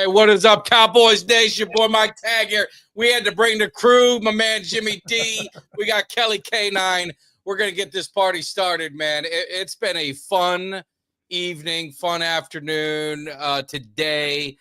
Hey, what is up, Cowboys Nation? Boy, Mike Tag here. We had to bring the crew, my man Jimmy Dee. We got Kelly K9. We're going to get this party started, man. It's been a fun evening, fun afternoon today.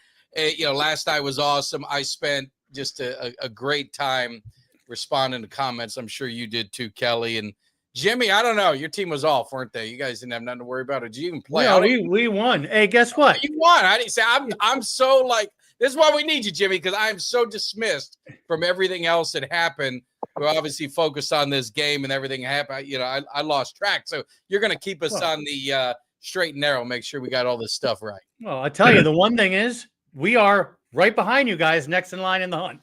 Last night was awesome. I spent just a great time responding to comments. I'm sure you did too, Kelly. And Jimmy, I don't know. Your team was off, weren't they? You guys didn't have nothing to worry about. Or did you even play? No, we won. Hey, guess what? You won. I didn't say I'm so like this is why we need you, Jimmy, because I'm so dismissed from everything else that happened. We're obviously focused on this game and everything happened. I lost track. So you're gonna keep us on the straight and narrow, make sure we got all this stuff right. Well, I tell you, the one thing is we are right behind you guys, next in line in the hunt.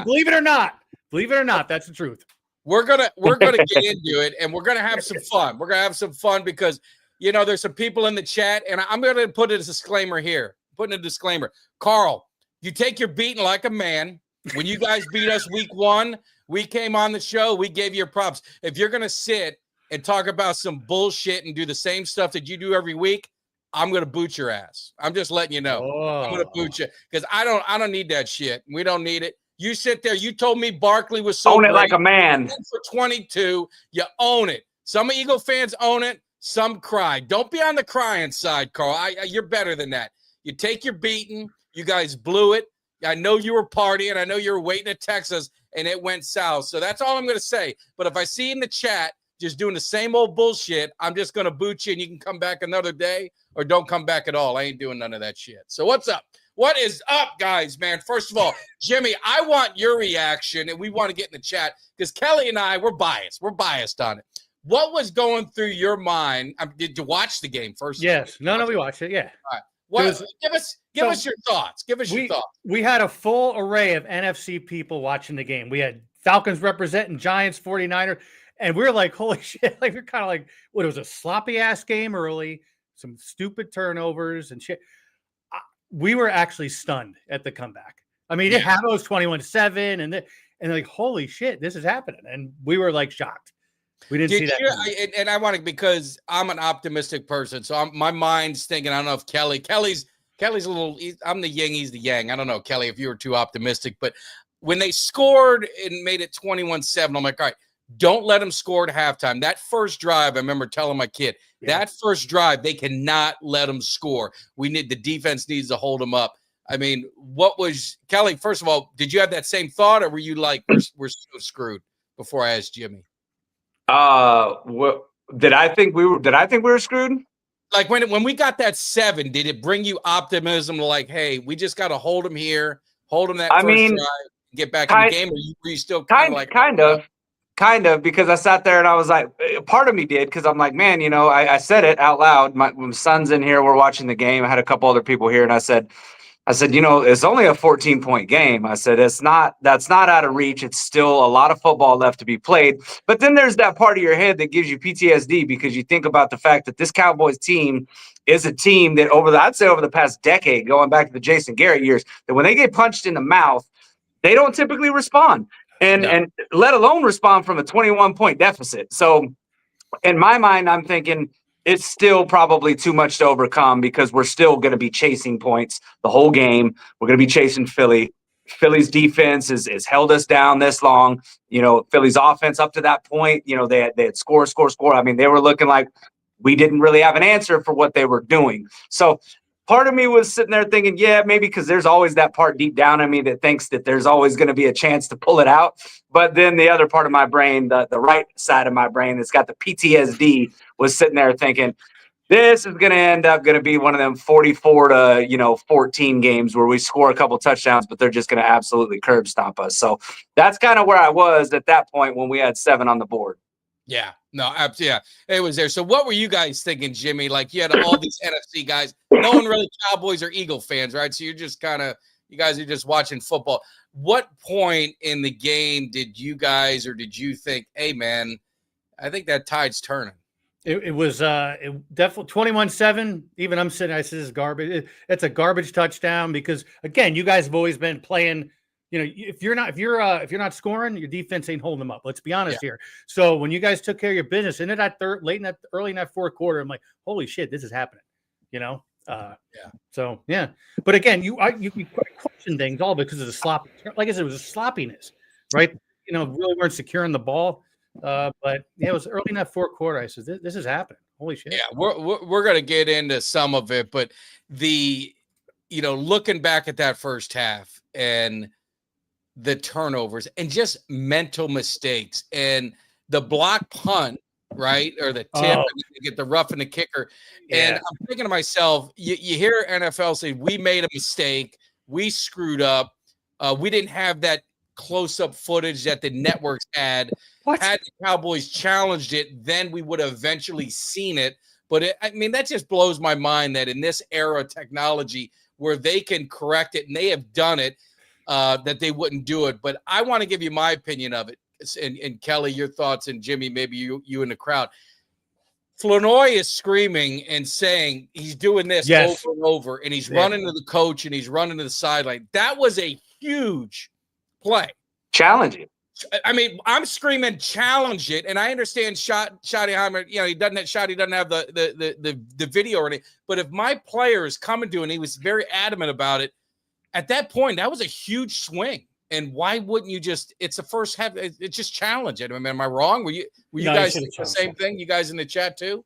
Believe it or not, that's the truth. We're gonna get into it, and we're gonna have some fun. We're gonna have some fun because there's some people in the chat, and I'm gonna put a disclaimer here. Putting a disclaimer, Carl, you take your beating like a man. When you guys beat us week 1, we came on the show, we gave you your props. If you're gonna sit and talk about some bullshit and do the same stuff that you do every week, I'm gonna boot your ass. I'm just letting you know. I'm gonna boot you because I don't need that shit. We don't need it. You sit there. You told me Barkley was so own it great. like a man. For 22, you own it. Some Eagle fans own it. Some cry. Don't be on the crying side, Carl. You're better than that. You take your beating. You guys blew it. I know you were partying. I know you were waiting to text us, and it went south. So that's all I'm going to say. But if I see in the chat just doing the same old bullshit, I'm just going to boot you, and you can come back another day or don't come back at all. I ain't doing none of that shit. So what's up? What is up, guys, man? First of all, Jimmy, I want your reaction, and we want to get in the chat because Kelly and I, we're biased. We're biased on it. What was going through your mind? Did you watch the game first? Yes. No, we watched it. Yeah. All right. Give us your thoughts. Give us your thoughts. We had a full array of NFC people watching the game. We had Falcons representing, Giants, 49ers, and we were like, holy shit. Like, we're kind of like, what, it was a sloppy-ass game early, some stupid turnovers and shit. We were actually stunned at the comeback. I mean, it had those 21-7 and like, holy shit, this is happening. And we were like shocked. We didn't see that. And I want to, because I'm an optimistic person. So my mind's thinking, I don't know if Kelly's a little, I'm the yin, he's the yang. I don't know, Kelly, if you were too optimistic, but when they scored and made it 21-7, I'm like, all right, don't let them score at halftime. That first drive, I remember telling my kid, that first drive, they cannot let them score. The defense needs to hold them up. I mean, what was, Kelly, first of all, did you have that same thought, or were you like, we're so screwed before I asked Jimmy? Did I think we were screwed? Like when we got that 7, did it bring you optimism to like, hey, we just got to hold them here, hold them that first drive, get back in the game, or were you still kind of, because I sat there and I was like, part of me did, because I'm like, man, I said it out loud. My son's in here, we're watching the game. I had a couple other people here, and I said, it's only a 14-point game. I said, that's not out of reach. It's still a lot of football left to be played. But then there's that part of your head that gives you PTSD, because you think about the fact that this Cowboys team is a team that over the past decade, going back to the Jason Garrett years, that when they get punched in the mouth, they don't typically respond. And let alone respond from a 21-point deficit. So in my mind, I'm thinking it's still probably too much to overcome, because we're still going to be chasing points the whole game. We're going to be chasing Philly. Philly's defense has held us down this long. Philly's offense up to that point, they had score. I mean, they were looking like we didn't really have an answer for what they were doing. So part of me was sitting there thinking, yeah, maybe, because there's always that part deep down in me that thinks that there's always going to be a chance to pull it out. But then the other part of my brain, the right side of my brain that's got the PTSD, was sitting there thinking, this is going to end up going to be one of them 44 to 14 games where we score a couple touchdowns, but they're just going to absolutely curb stomp us. So that's kind of where I was at that point when we had 7 on the board. Yeah, no, yeah, it was there. So what were you guys thinking, Jimmy? Like, you had all these NFC guys. No one really Cowboys or Eagle fans, right? So you're just you guys are just watching football. What point in the game did you guys, or did you think, hey, man, I think that tide's turning? It was definitely 21-7. Even I'm sitting, I said, this is garbage. It's a garbage touchdown, because again, you guys have always been playing. If you're not scoring, your defense ain't holding them up. Let's be honest here. So when you guys took care of your business, early in that fourth quarter, I'm like, holy shit, this is happening. So yeah, but again, you question things all because of the sloppy. Like I said, it was a sloppiness, right? Really weren't securing the ball. But yeah, it was early in that fourth quarter. I said, "This is happening. Holy shit!" Yeah, we're gonna get into some of it, but looking back at that first half and the turnovers and just mental mistakes and the block punt, right? Or the tip, and you get the roughing the kicker. Yeah. And I'm thinking to myself, you hear NFL say, we made a mistake, we screwed up, we didn't have that close-up footage that the networks had. What? Had the Cowboys challenged it, then we would have eventually seen it. But that just blows my mind that in this era of technology where they can correct it, and they have done it, that they wouldn't do it. But I want to give you my opinion of it. And Kelly, your thoughts, and Jimmy, maybe you in the crowd. Flournoy is screaming and saying he's doing this over and over, and he's running to the coach and he's running to the sideline. That was a huge play. Challenging. I mean, I'm screaming, challenge it, and I understand Schottenheimer. He doesn't have the video or anything. But if my player is coming to, and he was very adamant about it, at that point, that was a huge swing. And why wouldn't you it's the first half? It's just challenge it. I mean, am I wrong? Were you guys saying the same thing? You guys in the chat too?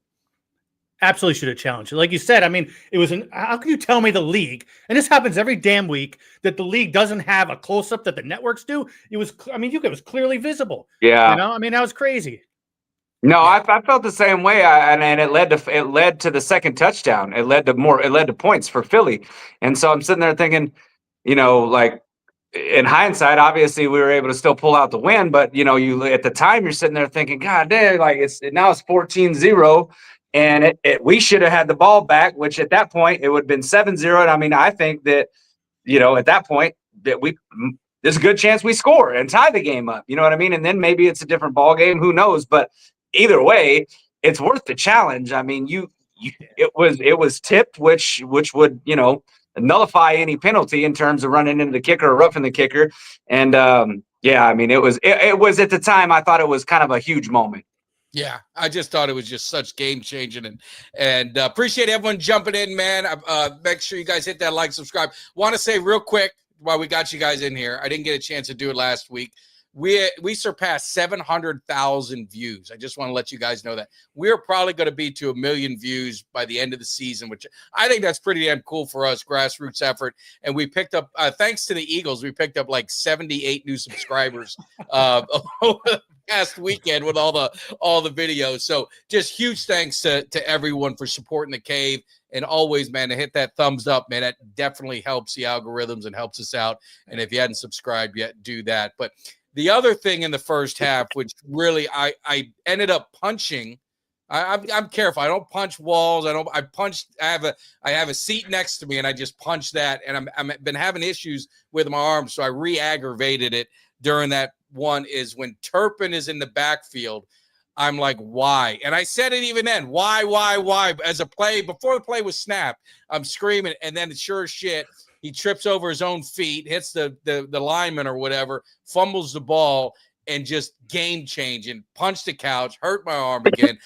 Absolutely should have challenged it. Like you said, I mean, it was how can you tell me the league, and this happens every damn week, that the league doesn't have a close-up that the networks do? It was clearly visible. Yeah. That was crazy. No, I felt the same way. And it led to the second touchdown. It led to points for Philly. And so I'm sitting there thinking, like, in hindsight, obviously we were able to still pull out the win, but you at the time you're sitting there thinking, God damn, like now it's 14-0. And we should have had the ball back, which at that point it would have been 7-0. And I mean, I think that, at that point that there's a good chance we score and tie the game up. You know what I mean? And then maybe it's a different ball game. Who knows? But either way, it's worth the challenge. I mean, it was tipped, which would, nullify any penalty in terms of running into the kicker or roughing the kicker. And I mean, it was at the time, I thought it was kind of a huge moment. Yeah, I just thought it was just such game changing, and appreciate everyone jumping in, man. Make sure you guys hit that like, subscribe. Want to say real quick while we got you guys in here, I didn't get a chance to do it last week. We surpassed 700,000 views. I just want to let you guys know that we're probably going to be to 1 million views by the end of the season, which I think that's pretty damn cool for us, grassroots effort. And we picked up, thanks to the Eagles, we picked up like 78 new subscribers past weekend with all the videos. So just huge thanks to everyone for supporting the cave. And always, man, to hit that thumbs up, man, that definitely helps the algorithms and helps us out. And if you hadn't subscribed yet, do that. But the other thing in the first half, which really I ended up punching. I'm careful. I don't punch walls. I have a seat next to me, and I just punch that. And I've been having issues with my arm, so I re-aggravated it during that one. Is when Turpin is in the backfield, I'm like, why? And I said it even then. Why? As a play, before the play was snapped, I'm screaming, and then sure as shit, he trips over his own feet, hits the lineman or whatever, fumbles the ball, and just game-changing, punched the couch, hurt my arm again.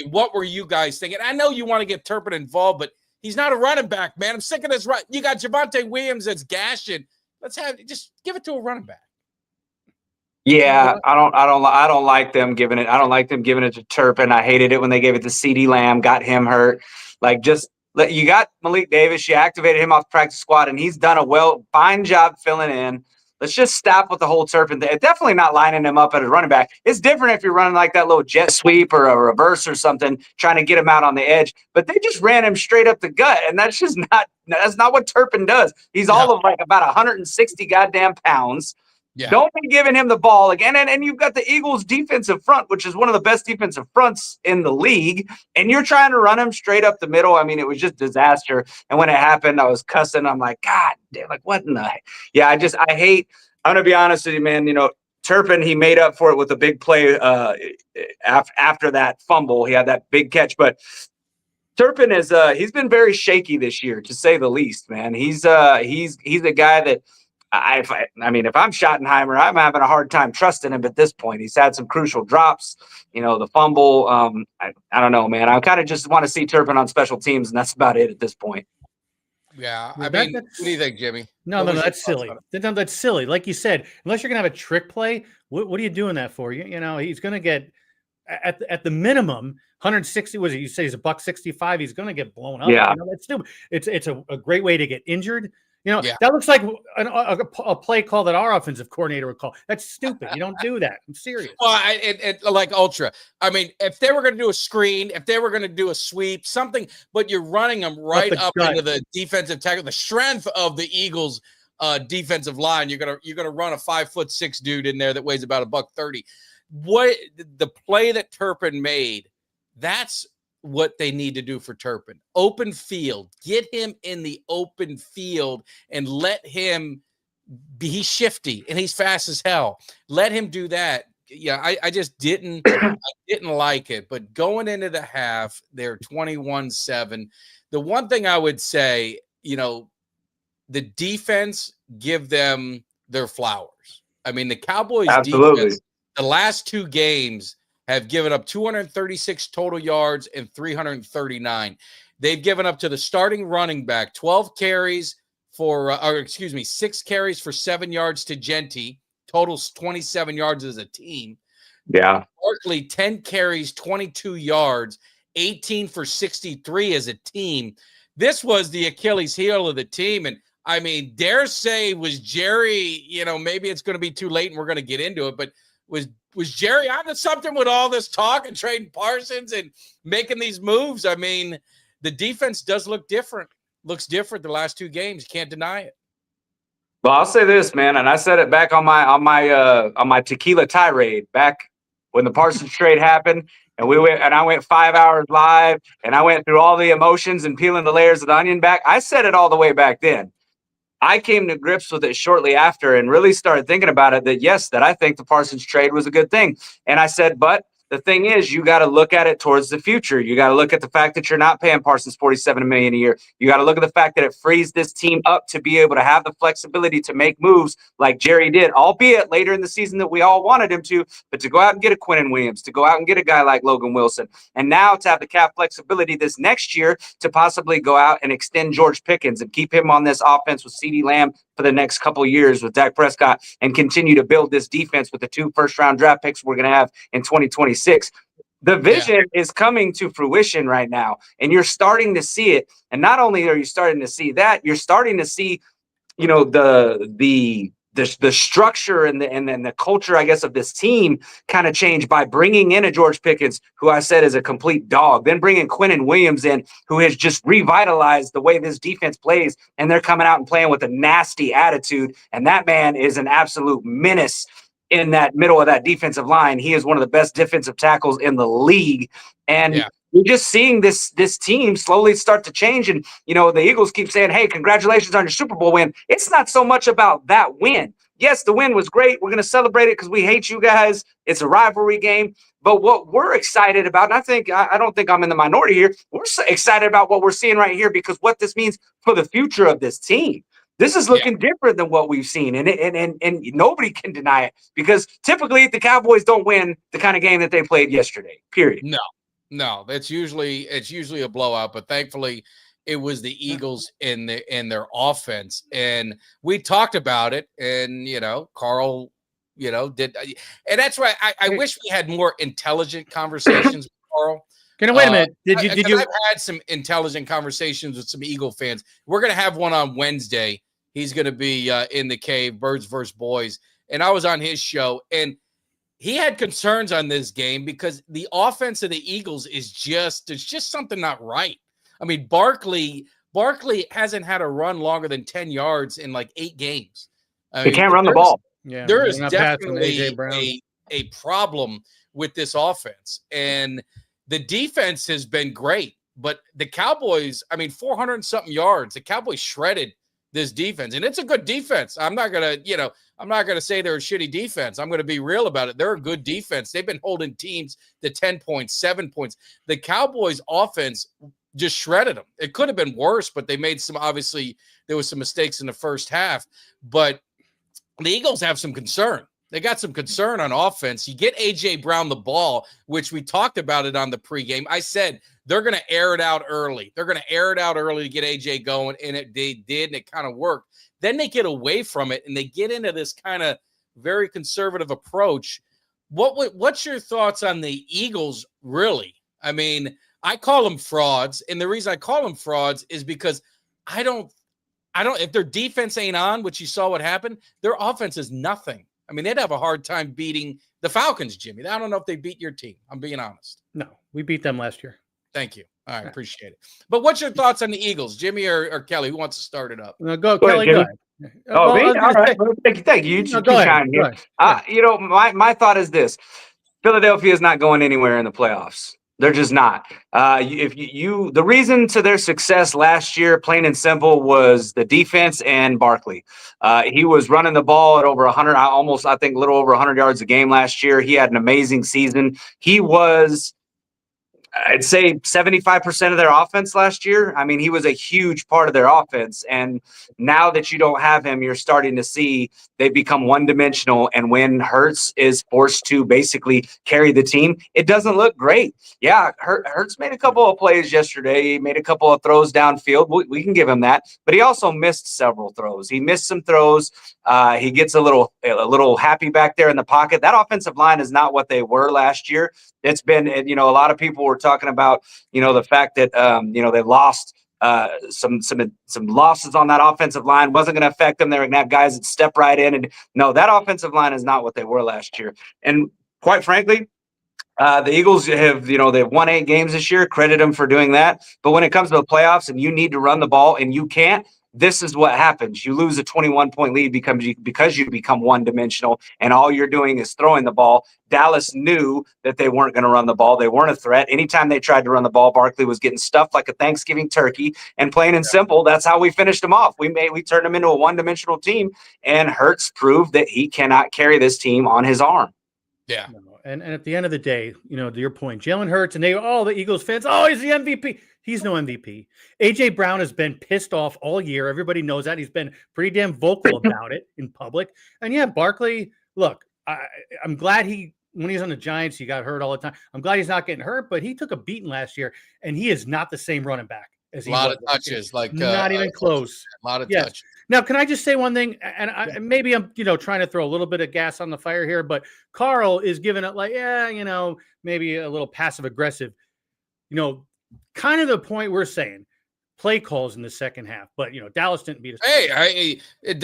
What were you guys thinking? I know you want to get Turpin involved, but he's not a running back, man. I'm sick of this. You got Javonte Williams that's gashing. Just give it to a running back. Yeah, I don't like them giving it. I don't like them giving it to Turpin. I hated it when they gave it to CeeDee Lamb, got him hurt. Like, you got Malik Davis, you activated him off the practice squad, and he's done a fine job filling in. Let's just stop with the whole Turpin thing. Definitely not lining him up at a running back. It's different if you're running like that little jet sweep or a reverse or something, trying to get him out on the edge. But they just ran him straight up the gut, and that's not what Turpin does. He's all of like about 160 goddamn pounds. Yeah. Don't be giving him the ball again. And you've got the Eagles defensive front, which is one of the best defensive fronts in the league. And you're trying to run him straight up the middle. I mean, it was just disaster. And when it happened, I was cussing. I'm like, God damn, like what in the heck? Yeah, I'm going to be honest with you, man. Turpin, he made up for it with a big play after that fumble. He had that big catch. But Turpin he's been very shaky this year, to say the least, man. He's a guy that, if I'm Schottenheimer, I'm having a hard time trusting him at this point. He's had some crucial drops, the fumble. I don't know, man. I kind of just want to see Turpin on special teams, and that's about it at this point. Yeah. I That- mean, that's what do you think, Jimmy? no, What no, was no, your that's thoughts silly. on it? No, that's silly. Like you said, unless you're gonna have a trick play, what are you doing that for? You know, he's gonna get at the minimum 160. Was it? You say he's $165. He's gonna get blown up. Yeah. You know, that's stupid. It's a great way to get injured. You know, Yeah. that looks like a play call that our offensive coordinator would call. That's stupid. You don't do that. I'm serious. Well, it like ultra. I mean, if they were going to do a screen, if they were going to do a sweep, something, but you're running them right the up gut. into the defensive tackle, the strength of the Eagles' defensive line. You're gonna run a 5'6" dude in there that weighs about $130. What the play that Turpin made? That's what they need to do for Turpin. Open field, get him in the open field and let him. He's shifty and he's fast as hell. Let him do that. Yeah, I just didn't like it. But going into the half, they're 21-7. The one thing I would say, you know, the defense, give them their flowers. I mean, the Cowboys defense, the last two games have given up 236 total yards and 339. They've given up to the starting running back 12 carries for, 6 carries for 7 yards to Genty, totals 27 yards as a team. Yeah. Barkley, 10 carries, 22 yards, 18 for 63 as a team. This was the Achilles heel of the team. And I mean, dare say was Jerry, you know, maybe it's going to be too late and we're going to get into it, but was Jerry onto something with all this talk and trading Parsons and making these moves? I mean, the defense does look different. Looks different the last two games. You can't deny it. Well, I'll say this, man, and I said it back on my tequila tirade back when the Parsons trade happened, and I went 5 hours live, and I went through all the emotions and peeling the layers of the onion back. I said it all the way back then. I came to grips with it shortly after and really started thinking about it that I think the Parsons trade was a good thing. And I said, but the thing is, you got to look at it towards the future. You got to look at the fact that you're not paying Parsons $47 million a year. You got to look at the fact that it frees this team up to be able to have the flexibility to make moves like Jerry did, albeit later in the season that we all wanted him to, but to go out and get a Quinnen Williams, to go out and get a guy like Logan Wilson, and now to have the cap flexibility this next year to possibly go out and extend George Pickens and keep him on this offense with CeeDee Lamb for the next couple of years with Dak Prescott and continue to build this defense with the 2 first-round draft picks we're going to have in 2026. The vision is coming to fruition right now, and you're starting to see it. And not only are you starting to see that, you're starting to see, you know, the structure and the culture, I guess, of this team kind of change by bringing in a George Pickens, who I said is a complete dog, then bringing Quinnen Williams in, who has just revitalized the way this defense plays, and they're coming out and playing with a nasty attitude, and that man is an absolute menace in that middle of that defensive line. He is one of the best defensive tackles in the league. And you're just seeing this team slowly start to change. And, you know, the Eagles keep saying, hey, congratulations on your Super Bowl win. It's not so much about that win. Yes, the win was great. We're going to celebrate it because we hate you guys. It's a rivalry game. But what we're excited about, and I don't think I'm in the minority here, we're so excited about what we're seeing right here because what this means for the future of this team. This is looking different than what we've seen, and nobody can deny it because typically the Cowboys don't win the kind of game that they played yesterday. Period. No, it's usually a blowout, but thankfully it was the Eagles in their offense, and we talked about it, and you know, Carl, you know, did, and that's why I wish we had more intelligent conversations with Carl. Wait a minute. Did you? I've had some intelligent conversations with some Eagle fans. We're gonna have one on Wednesday. He's going to be in the cave, Birds vs. Boys. And I was on his show, and he had concerns on this game because the offense of the Eagles is there's just something not right. I mean, Barkley hasn't had a run longer than 10 yards in like 8 games. He can't run the ball. Yeah, there is definitely a problem with this offense. And the defense has been great, but the Cowboys, I mean, 400 and something yards, the Cowboys shredded this defense, and it's a good defense. I'm not gonna say they're a shitty defense. I'm gonna be real about it. They're a good defense. They've been holding teams to 10 points, 7 points. The Cowboys offense just shredded them. It could have been worse, but they made obviously there was some mistakes in the first half. But the Eagles have some concern. They got some concern on offense. You get A.J. Brown the ball, which we talked about it on the pregame. I said they're going to air it out early. They're going to air it out early to get AJ going, and they did, and it kind of worked. Then they get away from it, and they get into this kind of very conservative approach. What's your thoughts on the Eagles, really? I mean, I call them frauds, and the reason I call them frauds is because I don't if their defense ain't on, which you saw what happened, their offense is nothing. I mean, they'd have a hard time beating the Falcons, Jimmy. I don't know if they beat your team. I'm being honest. No, we beat them last year. Thank you. All right, appreciate it. But what's your thoughts on the Eagles, Jimmy or Kelly? Who wants to start it up? Go Kelly. Go ahead. Oh, me? All right. Thank you. You go ahead. You know, my thought is this: Philadelphia is not going anywhere in the playoffs. They're just not. The reason to their success last year, plain and simple, was the defense and Barkley. He was running the ball at over 100, I think a little over 100 yards a game last year. He had an amazing season. He was, I'd say, 75% of their offense last year. I mean, he was a huge part of their offense. And now that you don't have him, you're starting to see they become one-dimensional. And when Hurts is forced to basically carry the team, it doesn't look great. Yeah, Hurts made a couple of plays yesterday. He made a couple of throws downfield. We can give him that. But he also missed several throws. He missed some throws. He gets a little happy back there in the pocket. That offensive line is not what they were last year. It's been, a lot of people were talking about, the fact that, they lost some losses on that offensive line. Wasn't going to affect them. They're going to have guys that step right in. And no, that offensive line is not what they were last year. And quite frankly, the Eagles have, they've won 8 games this year. Credit them for doing that. But when it comes to the playoffs and you need to run the ball and you can't, this is what happens. You lose a 21-point lead because you become one-dimensional, and all you're doing is throwing the ball. Dallas knew that they weren't going to run the ball. They weren't a threat. Anytime they tried to run the ball, Barkley was getting stuffed like a Thanksgiving turkey. And plain and simple, that's how we finished them off. We turned them into a one-dimensional team, and Hurts proved that he cannot carry this team on his arm. Yeah. And at the end of the day, to your point, Jalen Hurts, and the Eagles fans, he's the MVP. He's no MVP. A.J. Brown has been pissed off all year. Everybody knows that. He's been pretty damn vocal about it in public. And yeah, Barkley, look, I'm glad when he's on the Giants, he got hurt all the time. I'm glad he's not getting hurt, but he took a beating last year, and he is not the same running back as he was. A lot of touches, not even close. A lot of touches. Now, can I just say one thing? And maybe I'm, trying to throw a little bit of gas on the fire here, but Carl is giving it maybe a little passive aggressive, kind of the point we're saying. Play calls in the second half, but Dallas didn't beat us. Hey,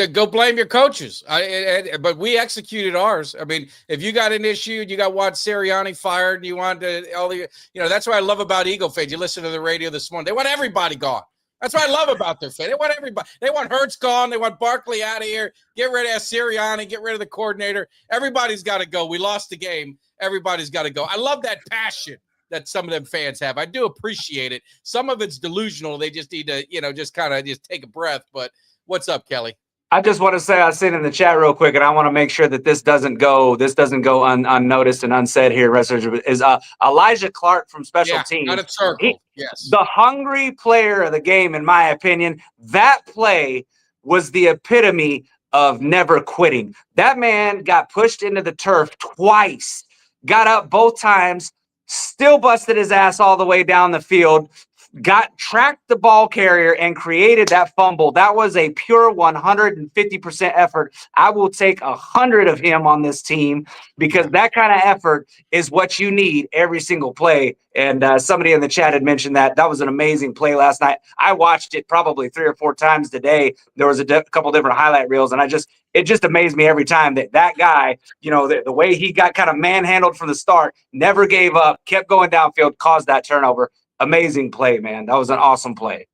go blame your coaches. But we executed ours. I mean, if you got an issue, you got Juan Sirianni fired, and you want that's what I love about Eagle fans. You listen to the radio this morning; they want everybody gone. That's what I love about their fan. They want everybody. They want Hurts gone. They want Barkley out of here. Get rid of Sirianni. Get rid of the coordinator. Everybody's got to go. We lost the game. Everybody's got to go. I love that passion that some of them fans have. I do appreciate it. Some of it's delusional. They just need to, just take a breath. But what's up, Kelly? I just want to say, I seen in the chat real quick, and I want to make sure that this doesn't go unnoticed and unsaid here. Is Elijah Clark from Special Teams. Not a circle. Yes. The hungry player of the game, in my opinion. That play was the epitome of never quitting. That man got pushed into the turf twice, got up both times, still busted his ass all the way down the field, tracked the ball carrier and created that fumble. That was a pure 150% effort. I will take 100 of him on this team, because that kind of effort is what you need every single play. And somebody in the chat had mentioned that was an amazing play last night. I watched it probably 3 or 4 times today. There was a couple different highlight reels, and it just amazed me every time that guy, the way he got kind of manhandled from the start, never gave up, kept going downfield, caused that turnover. Amazing play, man. That was an awesome play.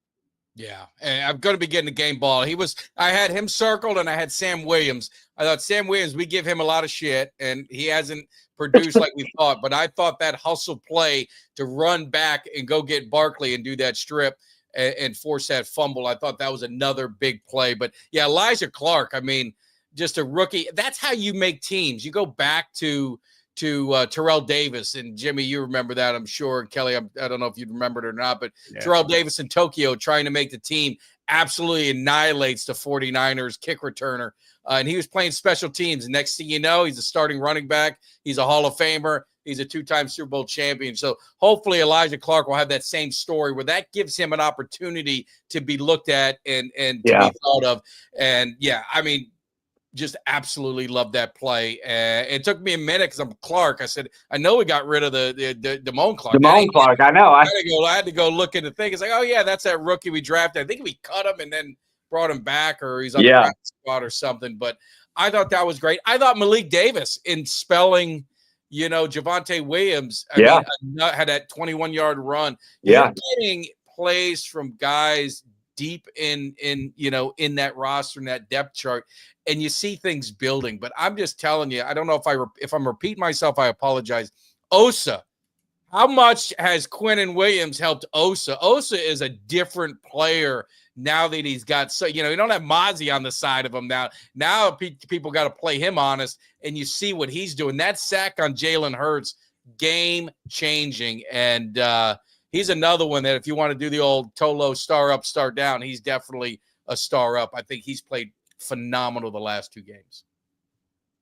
Yeah, and I'm going to be getting the game ball. I had him circled, and I had Sam Williams. I thought Sam Williams, we give him a lot of shit, and he hasn't produced like we thought. But I thought that hustle play to run back and go get Barkley and do that strip and force that fumble, I thought that was another big play. But yeah, Elijah Clark, I mean, just a rookie. That's how you make teams. You go back to Terrell Davis, and Jimmy, you remember that, I'm sure. Kelly, I don't know if you remembered it or not, but Terrell Davis in Tokyo trying to make the team absolutely annihilates the 49ers kick returner. And he was playing special teams. Next thing you know, he's a starting running back. He's a Hall of Famer. He's a 2-time Super Bowl champion. So hopefully Elijah Clark will have that same story where that gives him an opportunity to be looked at and to be thought of. And yeah, I mean, just absolutely love that play. It took me a minute because I'm Clark. I said, I know we got rid of the Damone Clark. Damone Clark, I know. I had to go look at the thing. It's like, oh yeah, that's that rookie we drafted. I think we cut him and then brought him back, or he's on the practice squad or something. But I thought that was great. I thought Malik Davis in spelling, Javonte Williams, I mean, had that 21-yard run. You're getting plays from guys deep in that roster and that depth chart, and you see things building. But I'm just telling you, I don't know if I'm repeating myself, I apologize. Osa, how much has Quinnen Williams helped Osa? Osa is a different player now that he's got, so you don't have Mozzie on the side of him now. Now people got to play him honest, and you see what he's doing. That sack on Jalen Hurts, game changing, and he's another one that if you want to do the old Tolo star up, star down, he's definitely a star up. I think he's played phenomenal the last 2 games.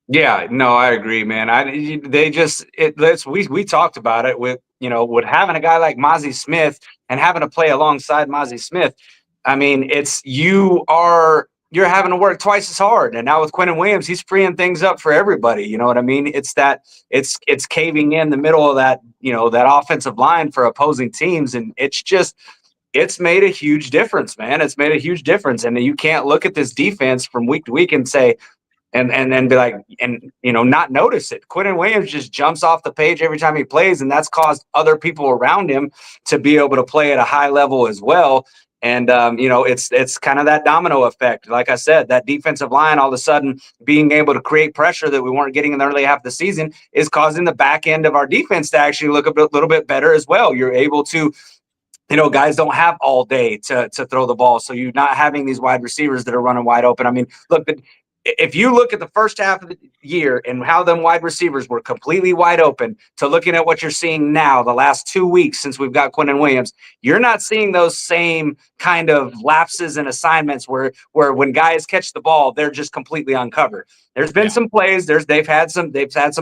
Yeah, no, I agree, man. We talked about it with having a guy like Mozzie Smith and having to play alongside Mozzie Smith. I mean, you're having to work twice as hard. And now with Quinnen Williams, he's freeing things up for everybody. You know what I mean? It's caving in the middle of that, that offensive line for opposing teams. And it's made a huge difference, man. It's made a huge difference. And you can't look at this defense from week to week and say, and then be like, not notice it. Quinnen Williams just jumps off the page every time he plays, and that's caused other people around him to be able to play at a high level as well. And, it's kind of that domino effect. Like I said, that defensive line all of a sudden being able to create pressure that we weren't getting in the early half of the season is causing the back end of our defense to actually look a little bit better as well. You're able to, guys don't have all day to throw the ball. So you're not having these wide receivers that are running wide open. I mean, look, if you look at the first half of the year and how them wide receivers were completely wide open to looking at what you're seeing now, the last 2 weeks since we've got Quinnen Williams, you're not seeing those same kind of lapses and assignments where when guys catch the ball, they're just completely uncovered. There's been some plays. They've had some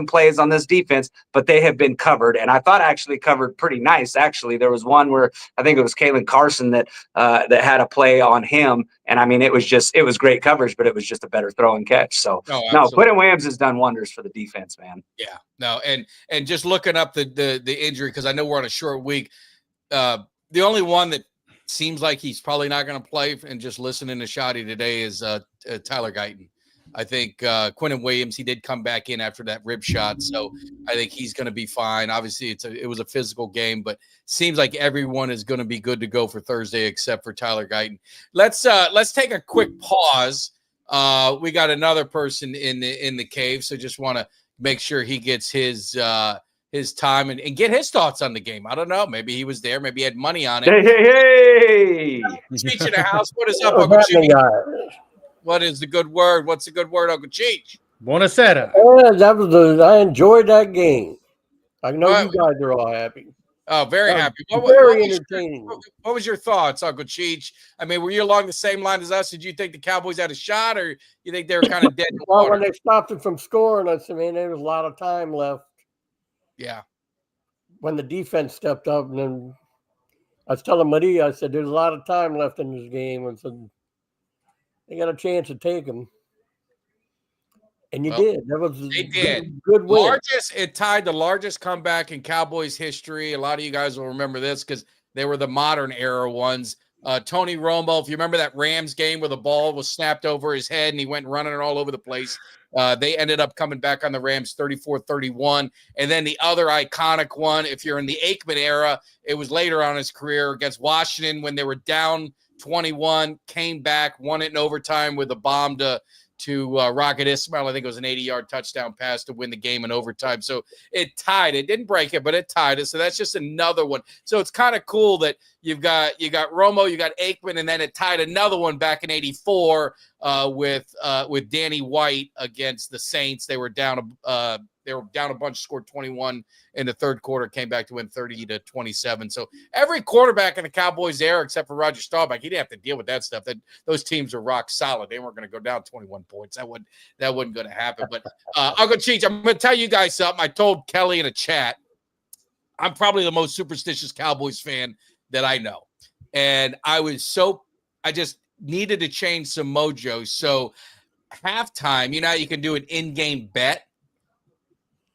plays on this defense, but they have been covered. And I thought actually covered pretty nice. Actually, there was one where I think it was Kalen Carson that had a play on him. And I mean, it was great coverage, but it was just a better throw and catch. So Quinnen Williams has done wonders for the defense, man. Yeah, no. And just looking up the injury, because I know we're on a short week. The only one that seems like he's probably not going to play, and just listening to Shoddy today, is Tyler Guyton. I think Quinnen Williams, he did come back in after that rib shot, so I think he's going to be fine. Obviously, it was a physical game, but seems like everyone is going to be good to go for Thursday except for Tyler Guyton. Let's take a quick pause. We got another person in the cave, so just want to make sure he gets his time and get his thoughts on the game. I don't know. Maybe he was there. Maybe he had money on it. Hey! Cheech in the house. What is up, Uncle Cheech? What is the good word? What's the good word, Uncle Cheech? Buonasera. I enjoyed that game. I know you guys are all happy. Oh, very happy. Very entertaining. What was your thoughts, Uncle Cheech? I mean, were you along the same line as us? Did you think the Cowboys had a shot, or you think they were kind of dead in the water? When they stopped it from scoring, I said, man, there was a lot of time left. Yeah. When the defense stepped up, and then I was telling Maria, I said, there's a lot of time left in this game. And said, they got a chance to take them. And you did. That was they did. Good win. It tied the largest comeback in Cowboys history. A lot of you guys will remember this because they were the modern era ones. Tony Romo, if you remember that Rams game where the ball was snapped over his head and he went running all over the place. They ended up coming back on the Rams 34-31. And then the other iconic one, if you're in the Aikman era, it was later on in his career against Washington when they were down 21, came back, won it in overtime with a bomb to Rocket Ismail. I think it was an 80-yard touchdown pass to win the game in overtime. So it tied. It didn't break it, but it tied it. So that's just another one. So it's kind of cool that you got Romo, you got Aikman, and then it tied another one back in 84 with Danny White against the Saints. They were down they were down a bunch, scored 21 in the third quarter, came back to win 30-27. So every quarterback in the Cowboys era, except for Roger Staubach, he didn't have to deal with that stuff. Those teams are rock solid. They weren't going to go down 21 points. That wasn't going to happen. But Uncle Cheech, I'm going to tell you guys something. I told Kelly in a chat, I'm probably the most superstitious Cowboys fan that I know. And I just needed to change some mojo. So halftime, you know how you can do an in-game bet?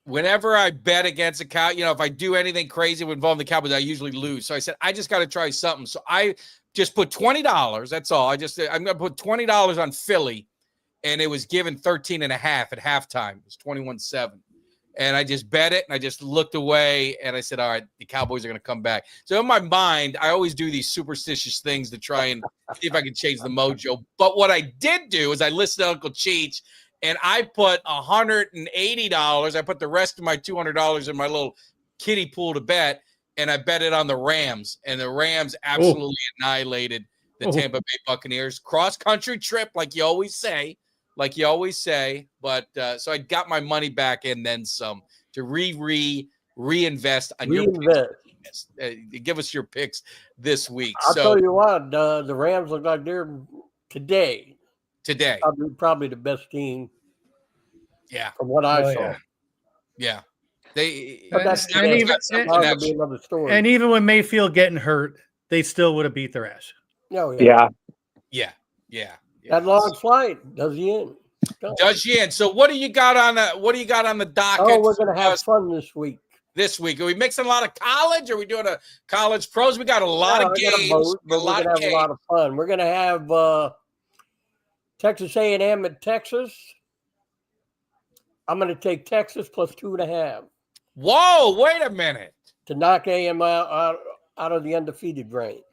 Whenever I bet against a cow, if I do anything crazy involving the Cowboys, I usually lose. So I said, I just got to try something. So I just put $20. That's all. I'm going to put $20 on Philly, and it was given 13.5 at halftime. It was 21-7. And I just bet it, and I just looked away, and I said, all right, the Cowboys are going to come back. So in my mind, I always do these superstitious things to try and see if I can change the mojo. But what I did do is I listened to Uncle Cheech, and I put $180. I put the rest of my $200 in my little kiddie pool to bet, and I bet it on the Rams. And the Rams absolutely annihilated the Tampa Bay Buccaneers. Cross-country trip, like you always say. But so I got my money back and then some to reinvest on your picks. Give us your picks this week. I'll tell you what, the Rams look like they're today probably the best team. Yeah, from what I saw. Yeah. Another story. And even when Mayfield getting hurt, they still would have beat their ass. Yeah. That long flight does you in. So what do you got on the docket? Oh, we're gonna have fun this week. Are we mixing a lot of college? Or are we doing a college pros? We got a lot of games. We're gonna have a lot of fun. We're gonna have Texas A&M at Texas. I'm gonna take Texas plus 2.5. Whoa! Wait a minute. To knock A&M out of the undefeated range.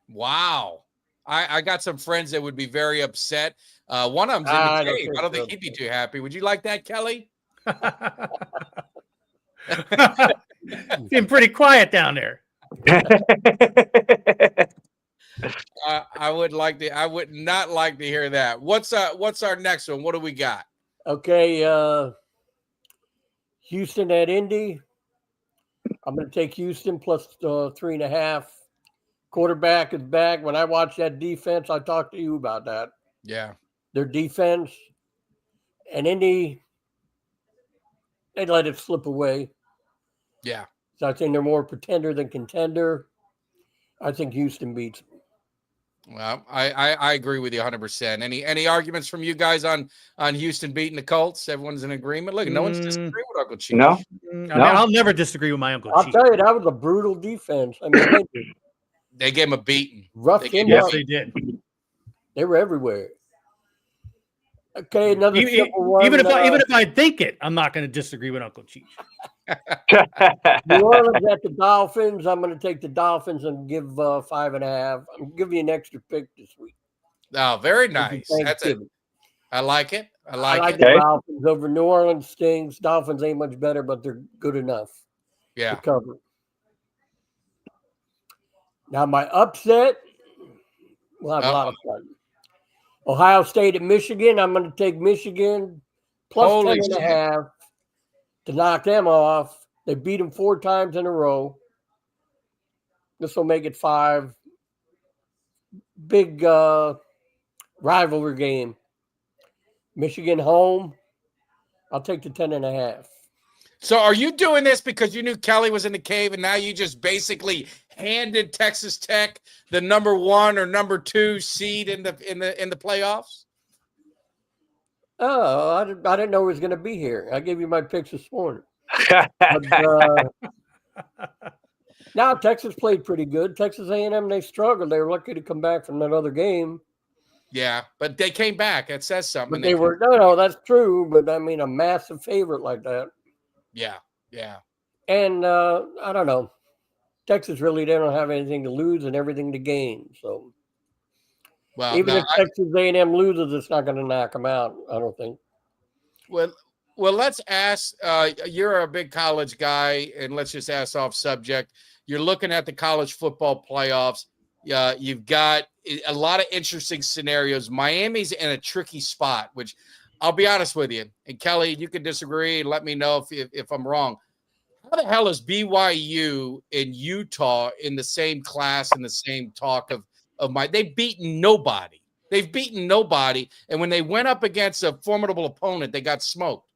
Wow. I got some friends that would be very upset. One of them's in the cave. I don't think he'd be too happy. Would you like that, Kelly? Been pretty quiet down there. I would not like to hear that. What's our next one? What do we got? Okay, Houston at Indy. I'm going to take Houston plus 3.5. Quarterback is back. When I watched that defense, I talked to you about that. Yeah. Their defense. And Indy, they let it slip away. Yeah. So I think they're more pretender than contender. I think Houston beats them. Well, I agree with you 100%. Any arguments from you guys on Houston beating the Colts? Everyone's in agreement. Look, no one's disagreeing with Uncle Cheech. No. I mean, I'll never disagree with my Uncle Cheech. I'll tell you, that was a brutal defense. I mean, they gave him a beating. Rough him up. They did. They were everywhere. Okay, another simple one. Even if I think it, I'm not going to disagree with Uncle Cheech. New Orleans at the Dolphins. I'm going to take the Dolphins and give 5.5. I'm giving you an extra pick this week. Oh, very nice. I like it. I like it. The Dolphins over New Orleans stings. Dolphins ain't much better, but they're good enough to cover. Now, my upset, we'll have a lot of fun. Ohio State at Michigan. I'm going to take Michigan plus 10.5 to knock them off. They beat them 4 times in a row. This will make it 5. Big rivalry game. Michigan home. I'll take the 10.5. So are you doing this because you knew Kelly was in the cave and now you just basically handed Texas Tech the number 1 or number 2 seed in the playoffs? Oh, I didn't know he was going to be here. I gave you my picks this morning. Now Texas played pretty good. Texas A&M, they struggled. They were lucky to come back from that other game. Yeah, but they came back. It says something. But they were no, that's true. But I mean, a massive favorite like that. Yeah. And I don't know. Texas really don't have anything to lose and everything to gain. So, even if Texas A&M loses, it's not going to knock them out, I don't think. Well, let's ask. You're a big college guy, and let's just ask off subject. You're looking at the college football playoffs. You've got a lot of interesting scenarios. Miami's in a tricky spot, which I'll be honest with you. And Kelly, you can disagree. Let me know if I'm wrong. How the hell is BYU and Utah in the same class and the same talk of my? They've beaten nobody. They've beaten nobody. And when they went up against a formidable opponent, they got smoked.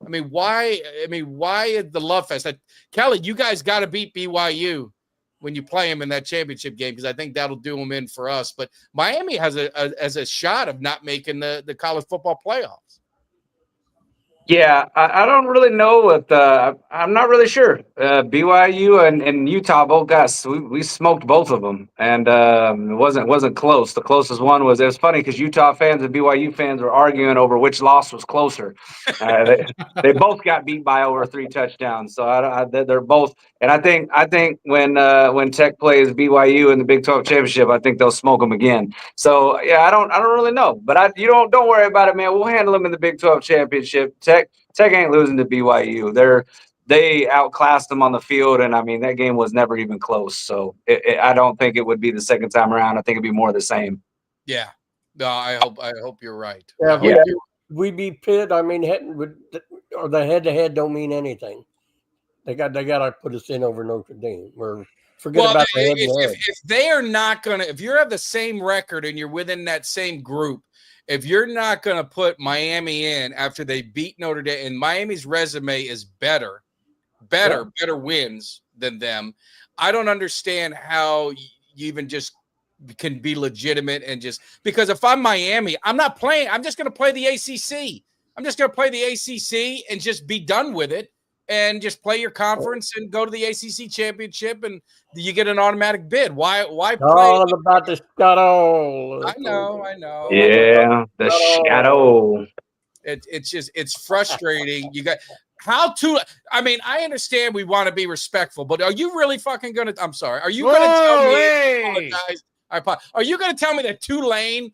I mean, why? Why the love fest? Kelly, you guys got to beat BYU when you play them in that championship game, because I think that'll do them in for us. But Miami has a shot of not making the college football playoffs. Yeah, I don't really know what I'm not really sure. BYU and Utah both got we smoked both of them, and it wasn't close. The closest one was, it was funny because Utah fans and BYU fans were arguing over which loss was closer. They both got beat by over 3 touchdowns, so they're both. And I think when Tech plays BYU in the Big 12 championship, I think they'll smoke them again. So yeah, I don't really know, but you don't worry about it, man. We'll handle them in the Big 12 championship. Tech ain't losing to BYU. They outclassed them on the field, and I mean that game was never even close. So I don't think it would be the second time around. I think it'd be more of the same. Yeah, no, I hope you're right. Yeah, we beat Pitt. I mean, or the head-to-head don't mean anything. They got to put us in over Notre Dame. Forget about the head-to-head. If they are not gonna, if you have the same record and you're within that same group, if you're not going to put Miami in after they beat Notre Dame, and Miami's resume is better wins than them, I don't understand how you even just can be legitimate and just, because if I'm Miami, I'm not playing. I'm just going to play the ACC. I'm just going to play the ACC and just be done with it and just play your conference and go to the ACC championship, and you get an automatic bid. Why play? All about the shadow. I know. Yeah, the shadow. It's frustrating. You got I mean, I understand we want to be respectful, but are you really fucking going to, I'm sorry. Are you going to tell me, are you going to tell me that Tulane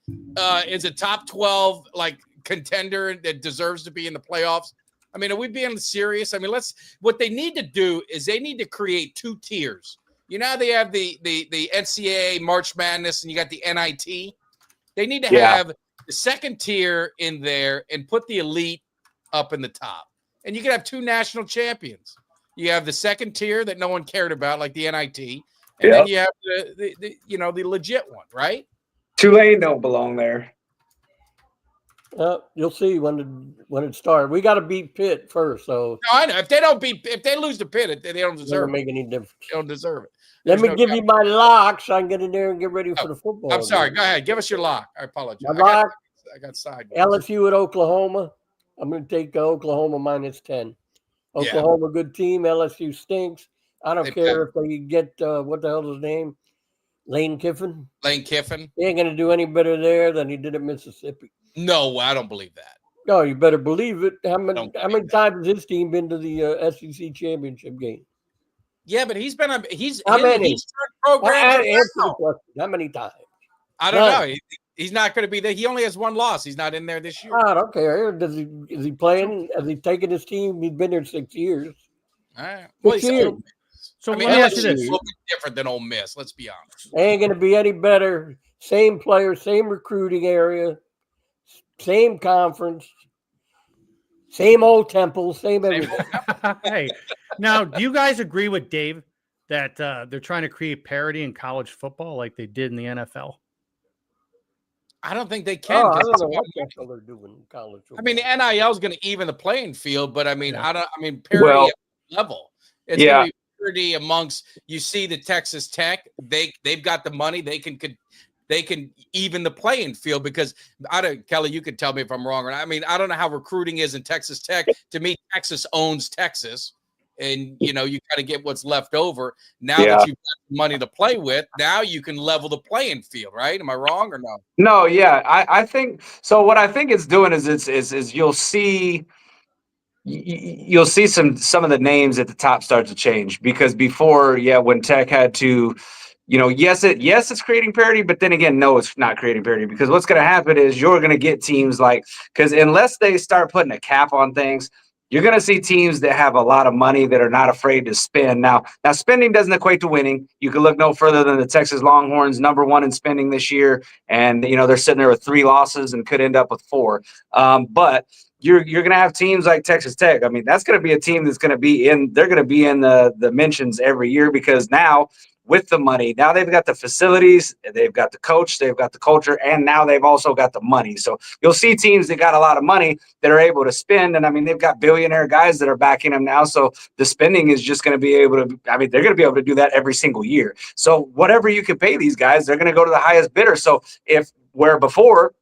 is a top 12 like contender that deserves to be in the playoffs? I mean, are we being serious? I mean, what they need to do is they need to create 2 tiers. You know, they have the NCAA March Madness and you got the NIT. They need to have the second tier in there and put the elite up in the top. And you can have 2 national champions. You have the second tier that no one cared about, like the NIT, and then you have the legit one, right? Tulane don't belong there. You'll see when it starts. We got to beat Pitt first. So no, I know if they lose to Pitt, they don't deserve it. Make any difference. They don't deserve it. Let me give you my locks. So I can get in there and get ready for the football. I'm sorry. Go ahead. Give us your lock. I apologize. My lock. I got side. LSU at Oklahoma. I'm going to take Oklahoma -10. Oklahoma, good team. LSU stinks. I don't care if they get what the hell is his name? Lane Kiffin. He ain't going to do any better there than he did at Mississippi. No, I don't believe that. No, you better believe it. How many times has his team been to the SEC championship game? Yeah, but he's been how many? He's program. How many times? I don't know. He's not going to be there. He only has 1 loss. He's not in there this year. I don't care. Is he playing? Has he taken his team? He's been there 6 years. All right. Well, so I mean, let me ask you this: a little bit different than Ole Miss. Let's be honest. Ain't going to be any better. Same player, same recruiting area, same conference, same old temple, same everything. Hey, now, do you guys agree with Dave that they're trying to create parity in college football like they did in the NFL? I don't think they can. I don't know what the hell they're doing in college football. I mean, the NIL is going to even the playing field, but I mean, parity at level. It's going to be parity amongst. You see, the Texas Tech, they've got the money. They can even the playing field because Kelly, you could tell me if I'm wrong or not. I mean, I don't know how recruiting is in Texas Tech. To me, Texas owns Texas. And, you got to get what's left over. Now that you've got money to play with, now you can level the playing field, right? Am I wrong or no? No, yeah. I think so. What I think it's doing is you'll see some of the names at the top start to change because before, when Tech had to, yes, it's creating parity, but then again, no, it's not creating parity because what's going to happen is you're going to get teams because unless they start putting a cap on things, you're going to see teams that have a lot of money that are not afraid to spend. Now, spending doesn't equate to winning. You can look no further than the Texas Longhorns, #1 in spending this year. And, they're sitting there with 3 losses and could end up with 4. But you're going to have teams like Texas Tech. I mean, that's going to be a team that's going to be they're going to be in the mentions every year, because now with the money, now they've got the facilities, they've got the coach, they've got the culture, and now they've also got the money. So you'll see teams that got a lot of money that are able to spend. And I mean, they've got billionaire guys that are backing them now. So the spending is just going to be able to, they're going to be able to do that every single year. So whatever you can pay these guys, they're going to go to the highest bidder. So where before,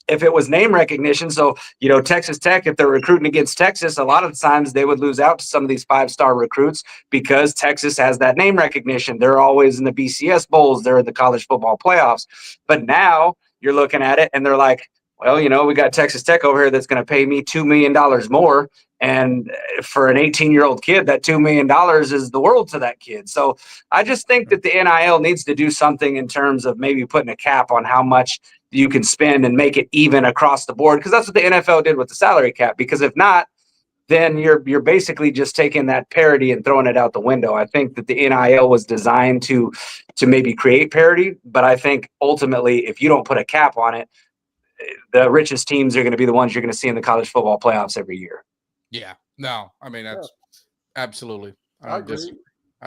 if it was name recognition, so, Texas Tech, if they're recruiting against Texas, a lot of times they would lose out to some of these 5-star recruits because Texas has that name recognition. They're always in the BCS bowls. They're in the college football playoffs. But now you're looking at it and they're like, well, we got Texas Tech over here that's going to pay me $2 million more. And for an 18-year-old kid, that $2 million is the world to that kid. So I just think that the NIL needs to do something in terms of maybe putting a cap on how much you can spend and make it even across the board, because that's what the NFL did with the salary cap. Because if not, then you're basically just taking that parity and throwing it out the window. I think that the NIL was designed to maybe create parity, but I think ultimately, if you don't put a cap on it, the richest teams are going to be the ones you're going to see in the college football playoffs every year. Yeah, no, I mean, that's absolutely. I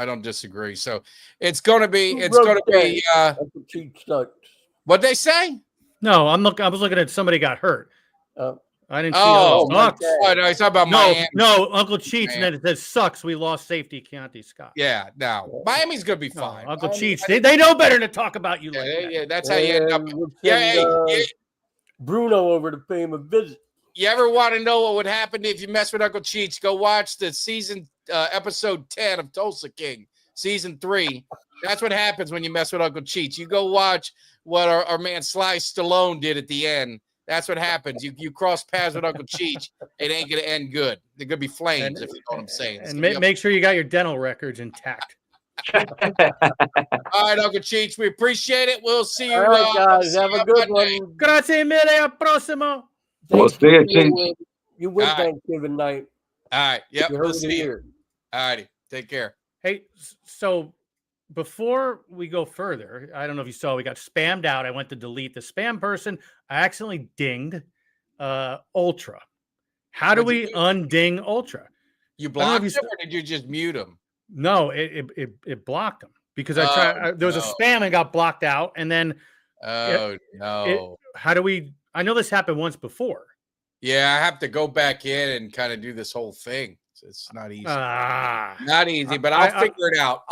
don't disagree. So it's going to be, what'd they say? No, I was looking at somebody got hurt. I didn't see. Sucks. Oh, no, he's talking about Miami. No, Uncle Cheech, and then it says sucks. We lost safety Keontae Scott. Yeah, no, Miami's gonna be fine. Uncle Cheech, they know better to talk about you like that. Yeah, that's how you end up. Yeah, Bruno over to pay him a visit. You ever want to know what would happen if you mess with Uncle Cheech? Go watch the season episode 10 of Tulsa King, season 3. That's what happens when you mess with Uncle Cheech. You go watch what our man Sly Stallone did at the end. That's what happens. You cross paths with Uncle Cheech, it ain't going to end good. They're going to be flames, if you know what I'm saying. And make sure you got your dental records intact. All right, Uncle Cheech, we appreciate it. We'll see you. All right, guys. Have a good one. Grazie mille. A prossimo. We'll see you. You win Thanksgiving night. All right. Yep. We'll see you. All righty. Take care. Hey, so before we go further, I don't know if you saw, we got spammed out. I went to delete the spam person. I accidentally dinged Ultra. How do we unding Ultra? You blocked him, or did you just mute him? No, it blocked him because I tried. There was a spam and got blocked out, and then how do we? I know this happened once before. Yeah, I have to go back in and kind of do this whole thing. It's not easy. Not easy, but I'll figure it out.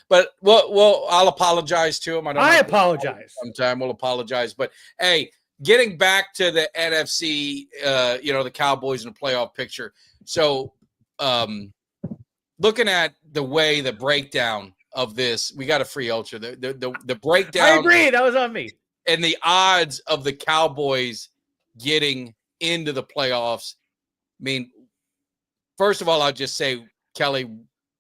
But I'll apologize to him. I apologize. Sometime we'll apologize. But hey, getting back to the NFC, the Cowboys in the playoff picture. So, looking at the breakdown of this, we got a free Ultra. The breakdown. I agree. That was on me. And the odds of the Cowboys getting into the playoffs. I mean, first of all, I'll just say, Kelly,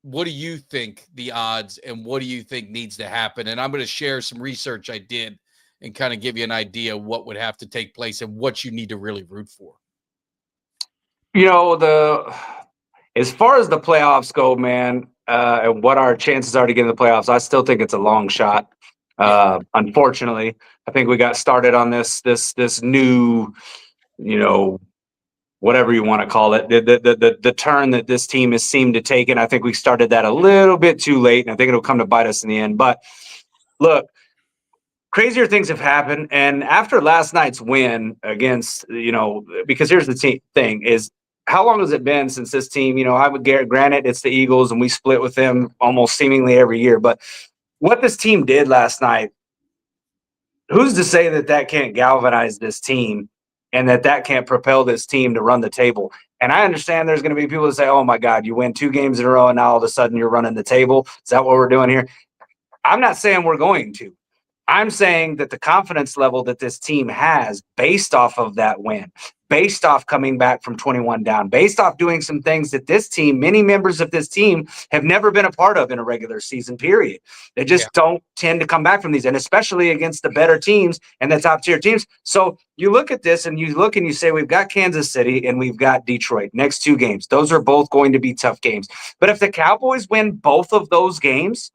what do you think the odds and what do you think needs to happen? And I'm going to share some research I did and kind of give you an idea of what would have to take place and what you need to really root for. As far as the playoffs go, man, and what our chances are to get in the playoffs, I still think it's a long shot. Unfortunately, I think we got started on this new, whatever you want to call it, the turn that this team has seemed to take. And I think we started that a little bit too late, and I think it'll come to bite us in the end. But look, crazier things have happened. And after last night's win against, because here's the thing is, how long has it been since this team, I would granted it's the Eagles and we split with them almost seemingly every year, but what this team did last night, who's to say that can't galvanize this team and that can't propel this team to run the table? And I understand there's going to be people that say, oh my God, you win 2 games in a row and now all of a sudden you're running the table. Is that what we're doing here? I'm not saying we're going to. I'm saying that the confidence level that this team has based off of that win, based off coming back from 21 down, based off doing some things that this team, many members of this team have never been a part of in a regular season period. They just don't tend to come back from these, and especially against the better teams and the top tier teams. So you look at this and you look and you say, we've got Kansas City and we've got Detroit next 2 games. Those are both going to be tough games. But if the Cowboys win both of those games,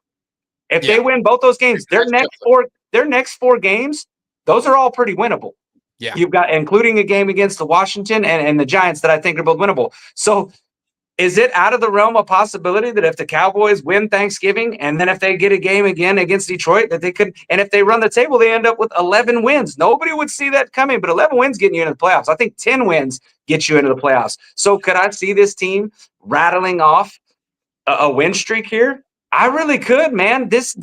if they win both those games, their next 4 games, those are all pretty winnable. Yeah. You've got, including a game against the Washington and the Giants that I think are both winnable. So is it out of the realm of possibility that if the Cowboys win Thanksgiving and then if they get a game again against Detroit, that they could, and if they run the table, they end up with 11 wins? Nobody would see that coming, but 11 wins getting you into the playoffs. I think 10 wins get you into the playoffs. So could I see this team rattling off a win streak here? I really could, man. This,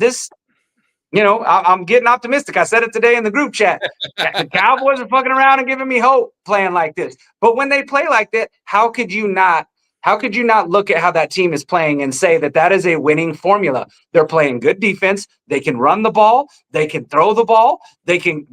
I'm getting optimistic. I said it today in the group chat. The Cowboys are fucking around and giving me hope playing like this. But when they play like that, how could you not look at how that team is playing and say that that is a winning formula? They're playing good defense. They can run the ball. They can throw the ball. They can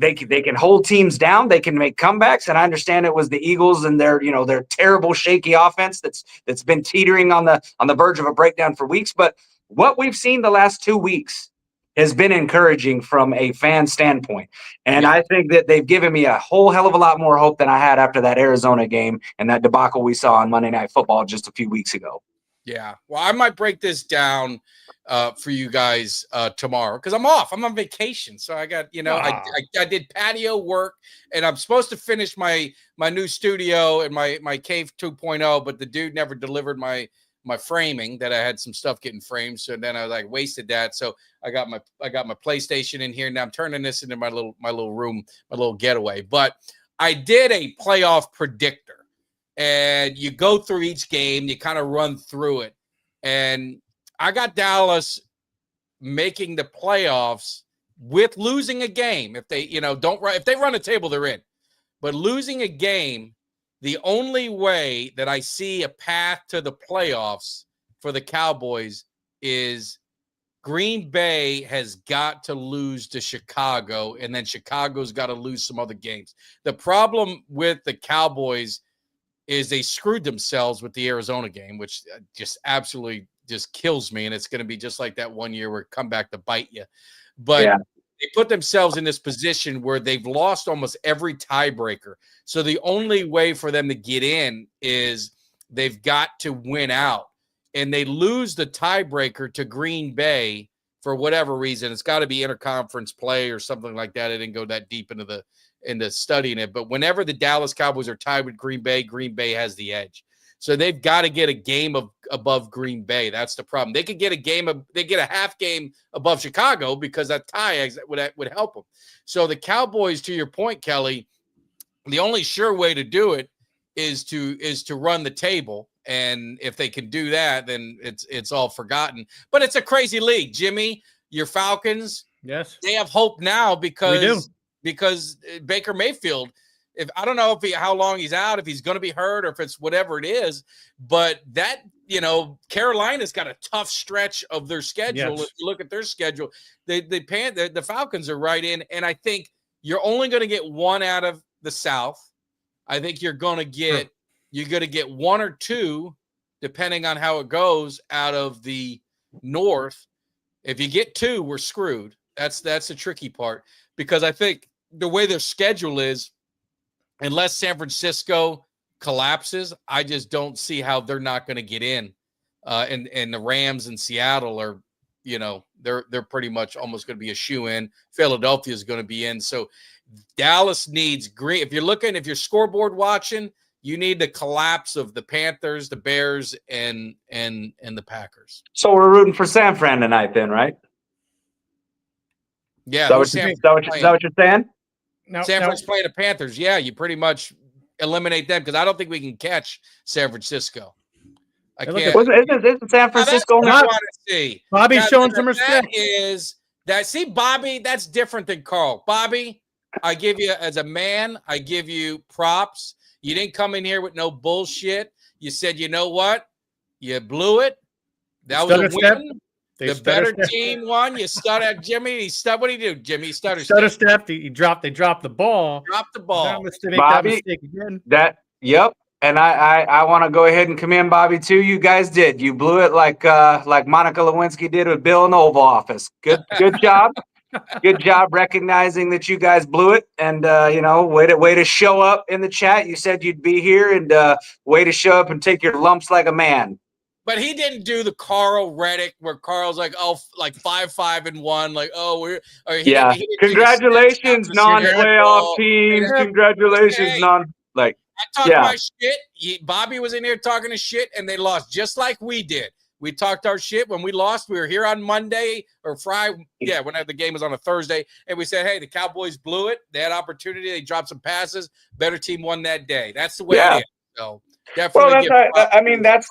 hold teams down. They can make comebacks. And I understand it was the Eagles and their terrible shaky offense that's been teetering on the verge of a breakdown for weeks. But what we've seen the last 2 weeks has been encouraging from a fan standpoint. And I think that they've given me a whole hell of a lot more hope than I had after that Arizona game and that debacle we saw on Monday Night Football just a few weeks ago. Yeah. Well, I might break this down for you guys tomorrow because I'm off. I'm on vacation. So I got, I did patio work and I'm supposed to finish my new studio and my Cave 2.0, but the dude never delivered my framing that I had some stuff getting framed. So then I wasted that. So I got my PlayStation in here. Now I'm turning this into my little room, my little getaway. But I did a playoff predictor and you go through each game, you kind of run through it. And I got Dallas making the playoffs with losing a game. If they, if they run a table, they're in, but losing a game. The only way that I see a path to the playoffs for the Cowboys is Green Bay has got to lose to Chicago, and then Chicago's got to lose some other games. The problem with the Cowboys is they screwed themselves with the Arizona game, which just absolutely just kills me, and it's going to be just like that one year where it come back to bite you. But they put themselves in this position where they've lost almost every tiebreaker. So the only way for them to get in is they've got to win out. And they lose the tiebreaker to Green Bay for whatever reason. It's got to be interconference play or something like that. I didn't go that deep into studying it. But whenever the Dallas Cowboys are tied with Green Bay has the edge. So they've got to get a game above Green Bay. That's the problem. They could get a half game above Chicago because that tie would help them. So the Cowboys, to your point, Kelly, the only sure way to do it is to run the table. And if they can do that, then it's all forgotten. But it's a crazy league, Jimmy. Your Falcons, yes, they have hope now because Baker Mayfield. If I don't know how long he's out, if he's going to be hurt, or if it's whatever it is, but that Carolina's got a tough stretch of their schedule. Yes. If you look at their schedule, the Falcons are right in, and I think you're only going to get one out of the South. I think you're going to get one or two, depending on how it goes, out of the North. If you get two, we're screwed. That's the tricky part because I think the way their schedule is. Unless San Francisco collapses, I just don't see how they're not going to get in. And the Rams in Seattle are, they're pretty much almost going to be a shoe-in. Philadelphia is going to be in. So Dallas needs green. If you're scoreboard watching, you need the collapse of the Panthers, the Bears, and the Packers. So we're rooting for San Fran tonight, then, right? Yeah. Is that what you're saying? No, San Francisco's playing the Panthers. Yeah, you pretty much eliminate them because I don't think we can catch San Francisco. I can't. Isn't San Francisco? That's what I want to see. Bobby's showing some respect. See, Bobby, that's different than Carl. Bobby, I give you, as a man, I give you props. You didn't come in here with no bullshit. You said, you know what? You blew it. That was a win. They The better team won. You stutter, Jimmy. What did he do, Jimmy? He stutter stepped. They dropped the ball. Dropped the ball. To make Bobby, that mistake again. Yep. And I want to go ahead and commend Bobby too. You guys did. You blew it like Monica Lewinsky did with Bill in the Oval Office. Good job. Good job recognizing that you guys blew it, and way to show up in the chat. You said you'd be here, and way to show up and take your lumps like a man. But he didn't do the Carl Reddick where Carl's like, oh, like 5-5-1, like, oh, we're he didn't Congratulations, non-playoff team. Congratulations, I talked my shit. Bobby was in here talking his shit, and they lost just like we did. We talked our shit when we lost. We were here on Monday or Friday. Yeah, whenever the game was on a Thursday. And we said, hey, the Cowboys blew it. They had opportunity. They dropped some passes. Better team won that day. That's the way it is. So definitely. Well,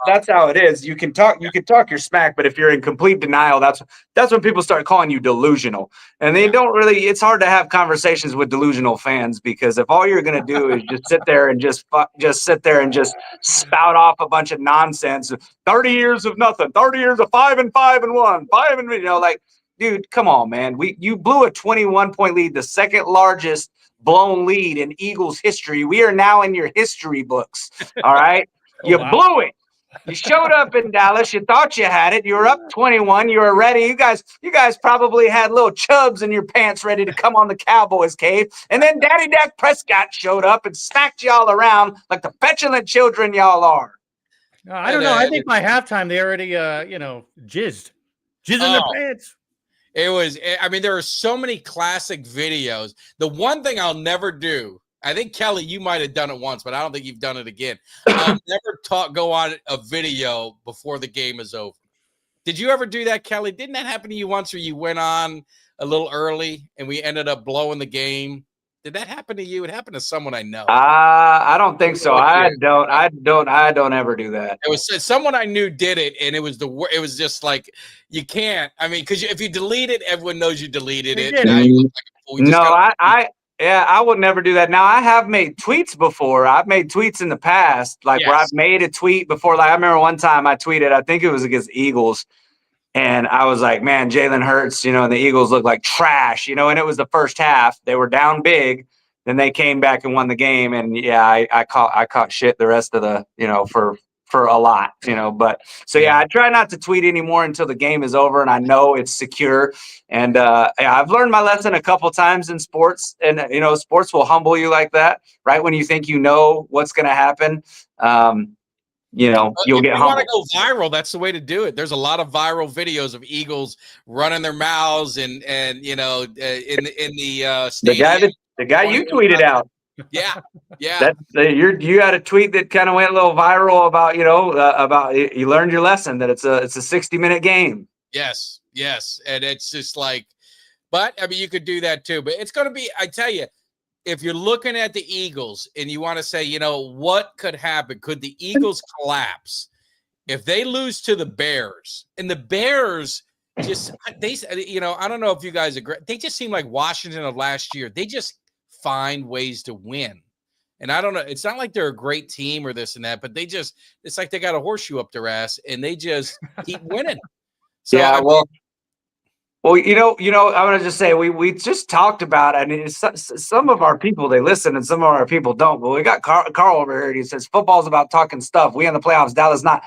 that's how it is. You can talk your smack, but if you're in complete denial, that's when people start calling you delusional. And they don't really. It's hard to have conversations with delusional fans because if all you're gonna do is just sit there and just spout off a bunch of nonsense, 30 years of nothing, 30 years of 5-5-1, dude, come on, man. You blew a 21-point lead, the second largest blown lead in Eagles history. We are now in your history books. All right. You blew it. You showed up in Dallas. You thought you had it. You were up 21. You were ready. You guys probably had little chubs in your pants ready to come on the Cowboys cave. And then Daddy Dak Prescott showed up and smacked y'all around like the petulant children y'all are. I don't know. I think by halftime they already jizzed in their pants. It was, there are so many classic videos. The one thing I'll never do, I think, Kelly, you might have done it once, but I don't think you've done it again. I'll never go on a video before the game is over. Did you ever do that, Kelly? Didn't that happen to you once where you went on a little early and we ended up blowing the game? Did that happen to you? It happened to someone I know. I don't think so. I don't ever do that. It was someone I knew did it, and it was just like you can't. Because if you delete it, everyone knows you deleted it. I would never do that. Now I have made tweets before. I've made tweets in the past, where I've made a tweet before. Like I remember one time I tweeted, I think it was against the Eagles. And I was like, man, Jalen Hurts, and the Eagles look like trash, and it was the first half. They were down big. Then they came back and won the game. And I caught shit the rest of the, for a lot, but so, I try not to tweet anymore until the game is over and I know it's secure. And I've learned my lesson a couple times in sports, and, sports will humble you like that, right? When you think you know what's going to happen. You'll get humbled. If you want to go viral, that's the way to do it. There's a lot of viral videos of Eagles running their mouths and in the stadium. The guy you tweeted out. Yeah. You had a tweet that kind of went a little viral about you learned your lesson that it's a 60-minute game. Yes, and it's just like, but you could do that too. But it's going to be, I tell you. If you're looking at the Eagles and you want to say, what could happen? Could the Eagles collapse if they lose to the Bears? And the Bears I don't know if you guys agree. They just seem like Washington of last year. They just find ways to win. And I don't know. It's not like they're a great team or this and that, but it's like they got a horseshoe up their ass and they just keep winning. So, Well, I want to just say we just talked about. Some of our people they listen and some of our people don't. But we got Carl over here. And he says football's about talking stuff. We in the playoffs. Dallas not.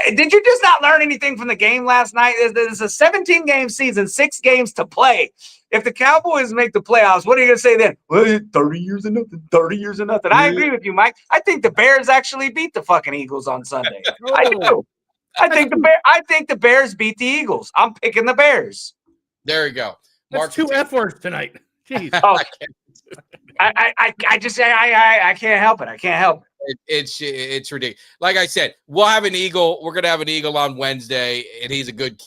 Did you just not learn anything from the game last night? It's a 17-game season, 6 games to play. If the Cowboys make the playoffs, what are you going to say then? Well, 30 years of nothing. 30 years of nothing. I agree with you, Mike. I think the Bears actually beat the fucking Eagles on Sunday. I do. I think the Bears beat the Eagles. I'm picking the Bears. There you go. That's 2 F words tonight. Jeez. I can't help it. I can't help it. It's ridiculous. Like I said, we'll have an Eagle. We're gonna have an Eagle on Wednesday, and he's a good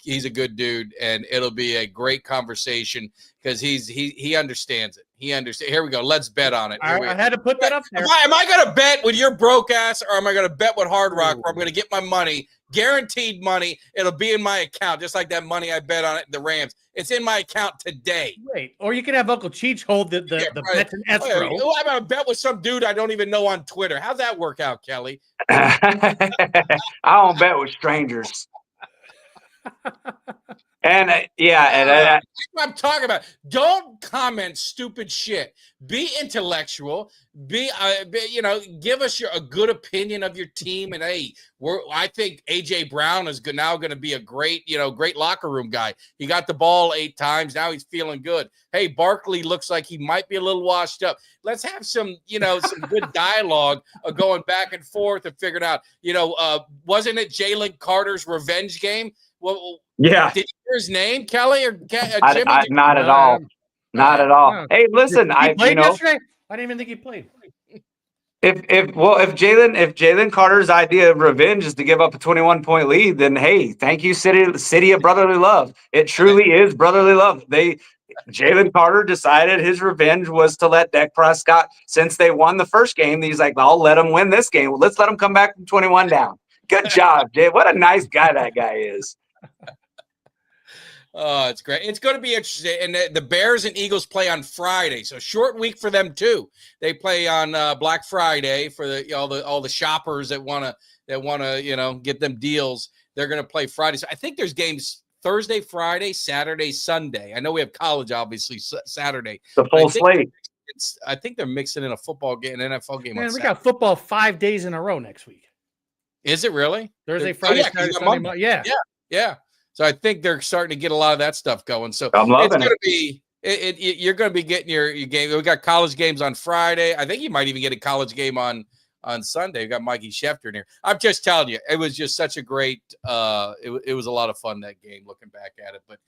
dude, and it'll be a great conversation because he understands it. He understands. Here we go. Let's bet on it. I had to put that up there. Am I gonna bet with your broke ass, or am I gonna bet with Hard Rock, where I'm gonna get my money? Guaranteed money. It'll be in my account, just like that money I bet on it. The Rams. It's in my account today. Wait, or you can have Uncle Cheech hold the bet in escrow. I'm gonna bet with some dude I don't even know on Twitter. How'd that work out, Kelly? I don't bet with strangers. And That's what I'm talking about. Don't comment stupid shit. Be intellectual. Be give us a good opinion of your team. And hey, I think AJ Brown is now going to be a great locker room guy. He got the ball 8 times. Now he's feeling good. Hey, Barkley looks like he might be a little washed up. Let's have some good dialogue of going back and forth and figuring out, wasn't it Jalen Carter's revenge game? Well, yeah. Did you hear his name, Kelly or Jimmy? Not at all. Not at all. Hey, listen, he played yesterday. I didn't even think he played. If Jalen Carter's idea of revenge is to give up a 21-point lead, then hey, thank you, city of brotherly love. It truly is brotherly love. Jalen Carter decided his revenge was to let Dak Prescott, since they won the first game, he's like, I'll let him win this game. Well, let's let him come back from 21 down. Good job, Jay. What a nice guy that guy is. Oh, it's great. It's going to be interesting. And the Bears and Eagles play on Friday, so short week for them too. They play on Black Friday for all the shoppers that want to get them deals. They're going to play Friday. So I think there's games Thursday, Friday, Saturday, Sunday. I know we have college, obviously, Saturday. The full slate. I think they're mixing in a football game, an NFL game. Man, we got football 5 days in a row next week. Is it really? Thursday, Friday, Saturday, Sunday. Yeah. So I think they're starting to get a lot of that stuff going. So I'm loving it's going to be you're going to be getting your game. We got college games on Friday. I think you might even get a college game on Sunday. We got Mikey Schefter in here. I'm just telling you, it was just such a great. It was a lot of fun, that game. Looking back at it, but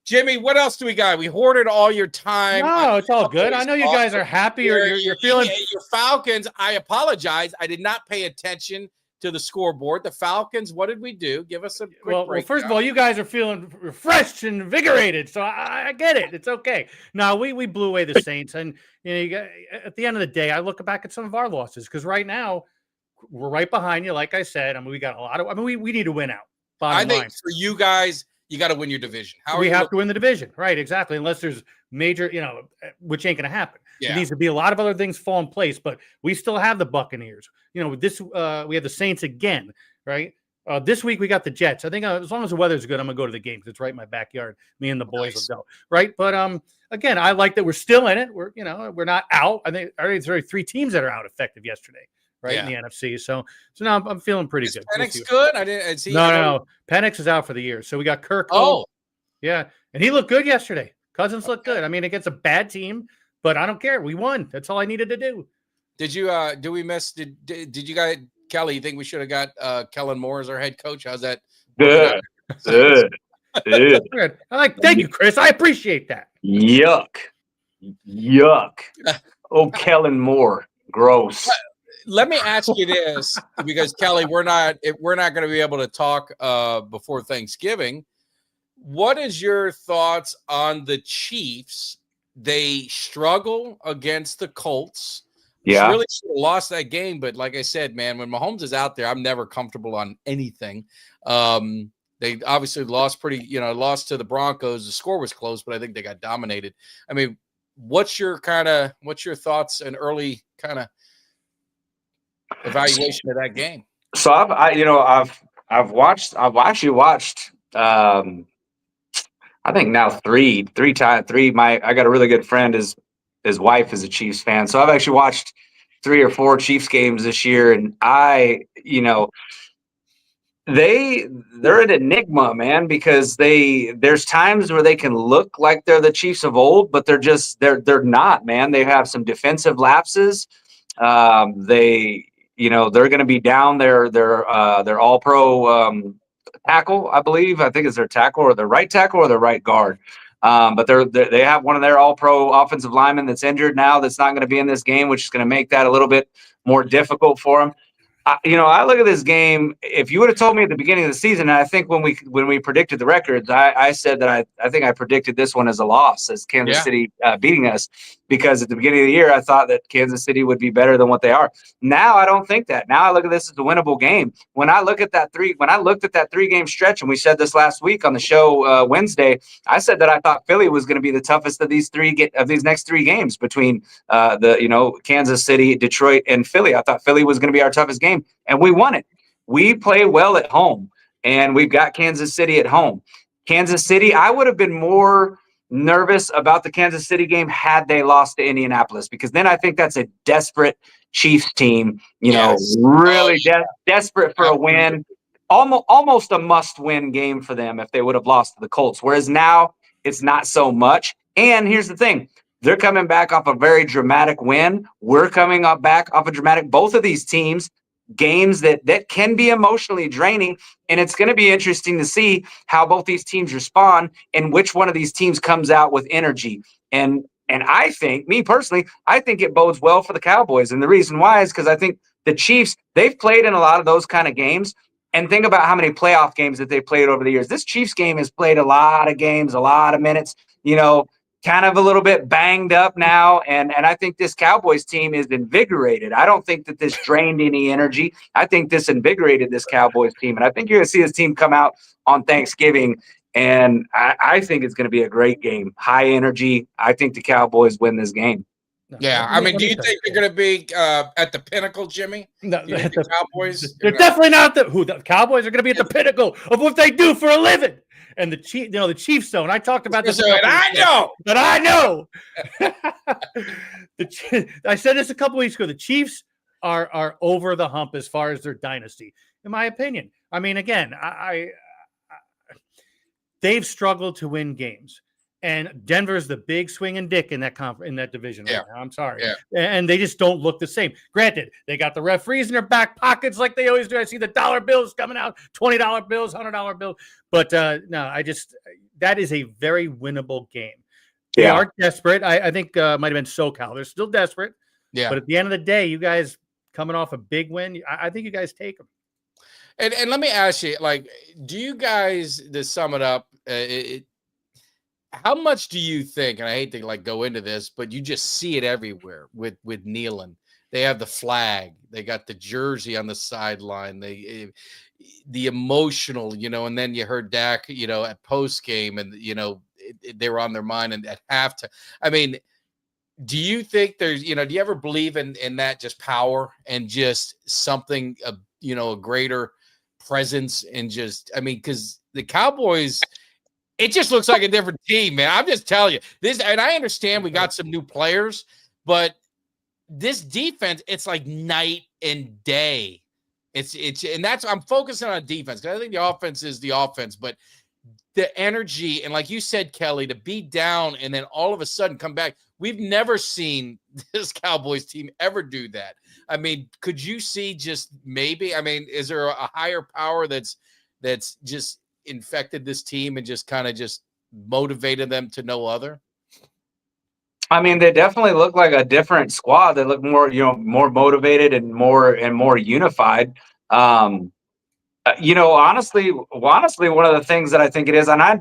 Jimmy, what else do we got? We hoarded all your time. No, it's all good. I know you guys are happy. You're feeling your Falcons. I apologize. I did not pay attention to the scoreboard. The Falcons, what did we do? Give us a quick breakdown. Well, first of all, you guys are feeling refreshed and invigorated, so I get it. It's okay. No, we blew away the Saints, and at the end of the day, I look back at some of our losses because right now we're right behind you. Like I said, I mean, we got a lot of. I mean, we need to win out. I think for you guys, you got to win your division. We have to win the division, right? Exactly. Unless there's major, which ain't going to happen. Yeah. There needs to be a lot of other things fall in place, but we still have the Buccaneers. We have the Saints again, right? This week we got the Jets. I think as long as the weather's good, I'm gonna go to the game because it's right in my backyard. Me and the boys will go, right? But again, I like that we're still in it. We're not out. I think there's 3 teams that are out effective yesterday, right, in the NFC. So now I'm feeling pretty good. Penix good? I didn't see. No. Penix is out for the year. So we got Kirk. Yeah, and he looked good yesterday. Cousins looked good. I mean, against a bad team. But I don't care. We won. That's all I needed to do. Did you did you guys, Kelly, you think we should have got Kellen Moore as our head coach? How's that? Good. Good. Thank you, Chris. I appreciate that. Yuck. Oh, Kellen Moore. Gross. Let me ask you this, because Kelly, we're not going to be able to talk before Thanksgiving. What is your thoughts on the Chiefs? They struggle against the Colts. Yeah. Really should have lost that game, but like I said, man, when Mahomes is out there, I'm never comfortable on anything. They obviously lost lost to the Broncos. The score was close, but I think they got dominated. I mean, what's your thoughts and early kind of evaluation of that game? So I've actually watched I think now three times. I got a really good friend. His wife is a Chiefs fan, so I've actually watched 3 or 4 Chiefs games this year, and they're an enigma, man, because there's times where they can look like they're the Chiefs of old, but they're not, man. They have some defensive lapses. They're going to be down their all-pro tackle, I believe. I think it's their tackle or their right tackle or their right guard. But they have one of their all-pro offensive linemen that's injured now that's not going to be in this game, which is going to make that a little bit more difficult for them. I look at this game. If you would have told me at the beginning of the season, and I think when we predicted the records, I said that I think I predicted this one as a loss, as Kansas City beating us, because at the beginning of the year I thought that Kansas City would be better than what they are. Now I don't think that. Now I look at this as a winnable game. When I looked at that 3-game stretch, and we said this last week on the show Wednesday, I said that I thought Philly was going to be the toughest of these next 3 games between Kansas City, Detroit, and Philly. I thought Philly was going to be our toughest game. And we won it. We play well at home, and we've got Kansas City at home. Kansas City, I would have been more nervous about the Kansas City game had they lost to Indianapolis, because then I think that's a desperate Chiefs team, Yes. really desperate for a win, almost a must-win game for them if they would have lost to the Colts. Whereas now it's not so much. And here's the thing. They're coming back off a very dramatic win. We're coming up back off a dramatic, both of these teams, games that can be emotionally draining. And it's going to be interesting to see how both these teams respond and which one of these teams comes out with energy. And I think, me personally, I think it bodes well for the Cowboys. And the reason why is because I think the Chiefs, they've played in a lot of those kind of games. And think about how many playoff games that they played over the years. This Chiefs game has played a lot of games, a lot of minutes, kind of a little bit banged up now. And I think this Cowboys team is invigorated. I don't think that this drained any energy. I think this invigorated this Cowboys team. And I think you're going to see this team come out on Thanksgiving. And I think it's going to be a great game. High energy. I think the Cowboys win this game. Yeah, I mean, do you think they're going to be at the pinnacle, Jimmy? No, the Cowboys? They're definitely not the Cowboys are going to be at the pinnacle of what they do for a living. And the Chiefs don't. I talked about this. I know. I said this a couple weeks ago. The Chiefs are over the hump as far as their dynasty, in my opinion. I mean, again, they've struggled to win games. And Denver's the big swinging dick in that division right now. I'm sorry. Yeah. And they just don't look the same. Granted, they got the referees in their back pockets like they always do. I see the dollar bills coming out, $20 bills, $100 bills. But no, that is a very winnable game. They are desperate. I think might have been SoCal. They're still desperate. Yeah. But at the end of the day, you guys coming off a big win, I think you guys take them. And let me ask you, do you guys, to sum it up, how much do you think, and I hate to go into this, but you just see it everywhere with kneeling. They have the flag, they got the jersey on the sideline, the emotional, and then you heard Dak, at post game, and they were on their mind, and at halftime. I mean, do you think there's, do you ever believe in that just power and just something, a greater presence, and just, because the Cowboys, it just looks like a different team, man. I'm just telling you this, and I understand we got some new players, but this defense, it's like night and day. It's and that's, I'm focusing on defense because I think the offense is the offense, but the energy, and like you said, Kelly, to be down and then all of a sudden come back. We've never seen this Cowboys team ever do that. I mean, could you see just maybe? I mean, is there a higher power that's just infected this team and just kind of just motivated them to no other? I mean, they definitely look like a different squad. They look more, more motivated and more unified. Honestly, one of the things that I think it is, and I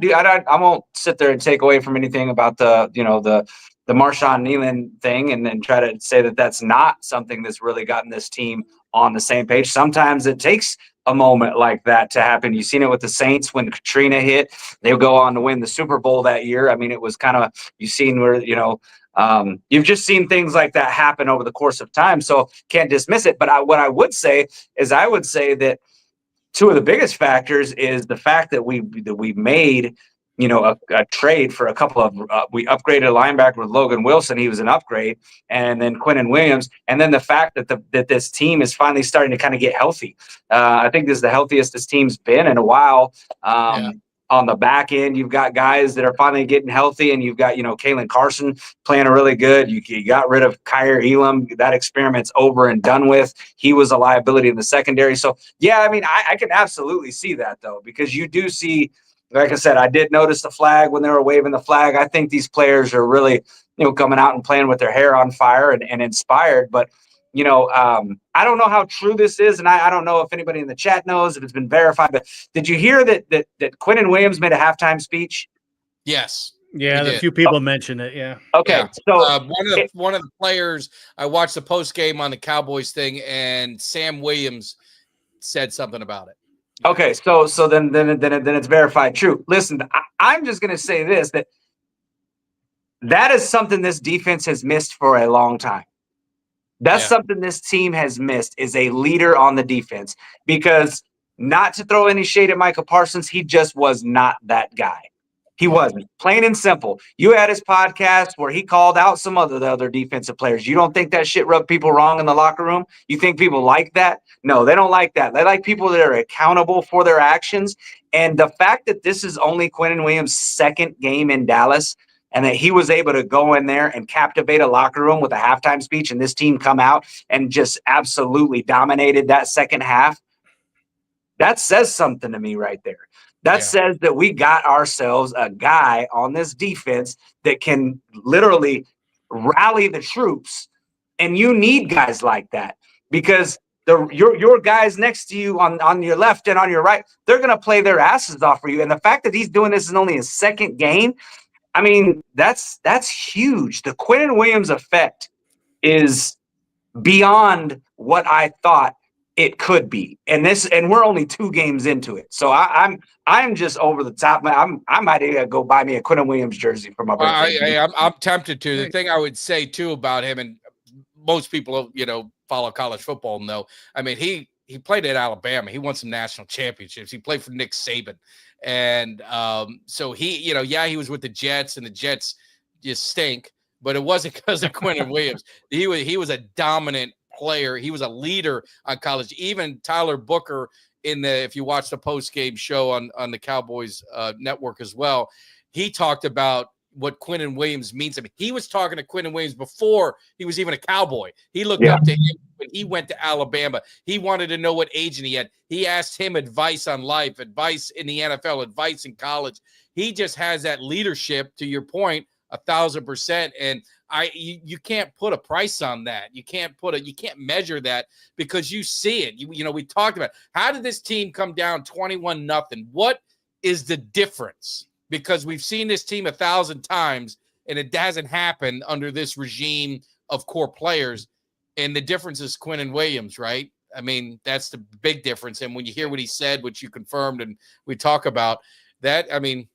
won't sit there and take away from anything about the Marshawn Kneeland thing and then try to say that that's not something that's really gotten this team on the same page. Sometimes it takes a moment like that to happen. You've seen it with the Saints when Katrina hit. They'll go on to win the Super Bowl that year. I mean, it was kind of, you've seen where, you've just seen things like that happen over the course of time. So can't dismiss it. But what I would say is I would say that two of the biggest factors is the fact that we made, a trade for a couple of, we upgraded a linebacker with Logan Wilson. He was an upgrade. And then Quinnen Williams. And then the fact that this team is finally starting to kind of get healthy. I think this is the healthiest this team's been in a while. On the back end, you've got guys that are finally getting healthy, and you've got, Kalen Carson playing really good. You got rid of Kyer Elam. That experiment's over and done with. He was a liability in the secondary. So, yeah, I mean, I can absolutely see that, though, because you do see, like I said, I did notice the flag when they were waving the flag. I think these players are really, coming out and playing with their hair on fire and inspired. But, I don't know how true this is, and I don't know if anybody in the chat knows if it's been verified. But did you hear that Quinnen Williams made a halftime speech? Yes. Yeah, a few people mentioned it. Yeah. Okay. Yeah. So one of the players, I watched the post game on the Cowboys thing, and Sam Williams said something about it. Okay, so then it's verified true. Listen, I'm just going to say this, that is something this defense has missed for a long time. That's something this team has missed, is a leader on the defense, because not to throw any shade at Micah Parsons, he just was not that guy. He wasn't. Plain and simple. You had his podcast where he called out some of the other defensive players. You don't think that shit rubbed people wrong in the locker room? You think people like that? No, they don't like that. They like people that are accountable for their actions. And the fact that this is only Quinnen Williams' second game in Dallas and that he was able to go in there and captivate a locker room with a halftime speech and this team come out and just absolutely dominated that second half, that says something to me right there. That says that we got ourselves a guy on this defense that can literally rally the troops. And you need guys like that because your guys next to you on your left and on your right, they're going to play their asses off for you. And the fact that he's doing this in only his second game, I mean, that's huge. The Quinnen Williams effect is beyond what I thought it could be, and we're only 2 games into it, so I'm just over the top. I might go buy me a Quinnen Williams jersey for my birthday. I'm tempted to. The thing I would say too about him, and most people follow college football know. I mean, he played at Alabama. He won some national championships. He played for Nick Saban, and so he, he was with the Jets, and the Jets just stink. But it wasn't because of Quinnen Williams. He was a dominant player. He was a leader on college. Even Tyler Booker if you watch the post-game show on the Cowboys network as well, he talked about what Quinnen Williams means. I mean, he was talking to Quinnen Williams before he was even a Cowboy. He looked up to him when he went to Alabama. He wanted to know what agent he had. He asked him advice on life, advice in the NFL, advice in college. He just has that leadership, to your point, 1,000%. And you can't put a price on that. You can't measure that because you see it. We talked about how did this team come down 21-0? What is the difference? Because we've seen this team 1,000 times and it hasn't happened under this regime of core players. And the difference is Quinnen Williams, right? I mean, that's the big difference. And when you hear what he said, which you confirmed and we talk about that, I mean,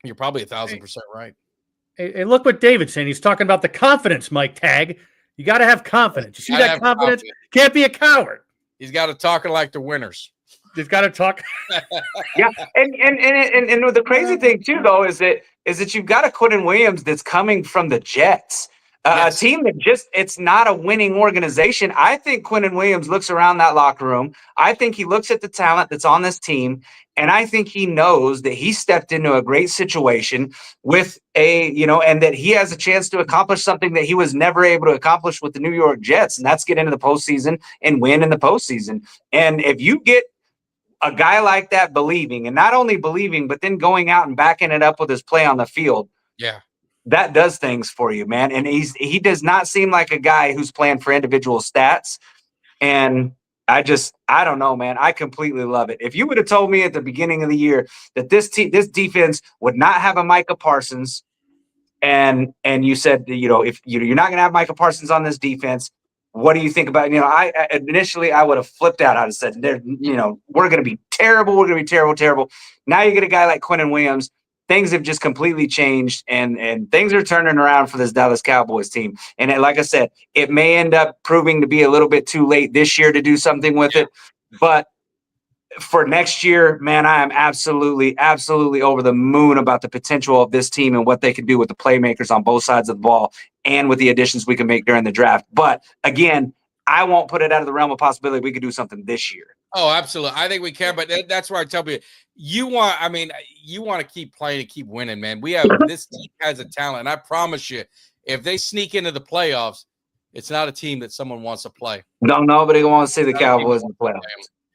you're probably 1,000% right. Hey, look what David's saying. He's talking about the confidence, Mike Tag. You got to have confidence. You see that confidence? Can't be a coward. He's got to talk like the winners. He's got to talk. Yeah, and the crazy thing too, though, is that you've got a Quinnen Williams that's coming from the Jets, a team that it's not a winning organization. I think Quinnen Williams looks around that locker room. I think he looks at the talent that's on this team. And I think he knows that he stepped into a great situation with and that he has a chance to accomplish something that he was never able to accomplish with the New York Jets. And that's get into the postseason and win in the postseason. And if you get a guy like that believing, and not only believing, but then going out and backing it up with his play on the field. Yeah. That does things for you, man. And he does not seem like a guy who's playing for individual stats. And I don't know, man. I completely love it. If you would have told me at the beginning of the year that this defense would not have a Micah Parsons, and you said, if you're not going to have Micah Parsons on this defense, what do you think about? I initially would have flipped out. I'd have said, we're going to be terrible. We're going to be terrible, terrible. Now you get a guy like Quinnen Williams. Things have just completely changed, and things are turning around for this Dallas Cowboys team. And like I said, it may end up proving to be a little bit too late this year to do something with it. But for next year, man, I am absolutely, absolutely over the moon about the potential of this team and what they can do with the playmakers on both sides of the ball and with the additions we can make during the draft. But again, I won't put it out of the realm of possibility we could do something this year. Oh, absolutely. I think we can, but that's where I tell people, you want to keep playing and keep winning, man. This team has a talent. And I promise you, if they sneak into the playoffs, it's not a team that someone wants to play. Don't nobody wants to see the Cowboys in the playoffs.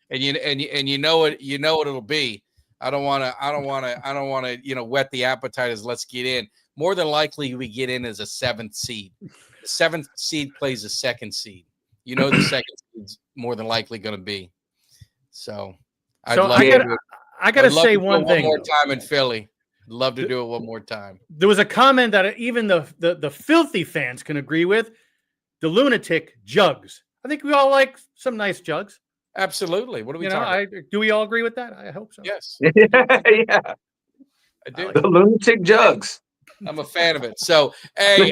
And you know what it'll be. I don't want to, whet the appetite as let's get in. More than likely we get in as a 7th seed. The 7th seed plays the 2nd seed. The 2nd seed's more than likely going to be. So I got to say one thing. One more time in Philly. I'd love to do it one more time. There was a comment that even the filthy fans can agree with. The lunatic jugs. I think we all like some nice jugs. Absolutely. What are we talking about? Do we all agree with that? I hope so. Yes. Yeah. I do. The lunatic jugs. I'm a fan of it. So, hey,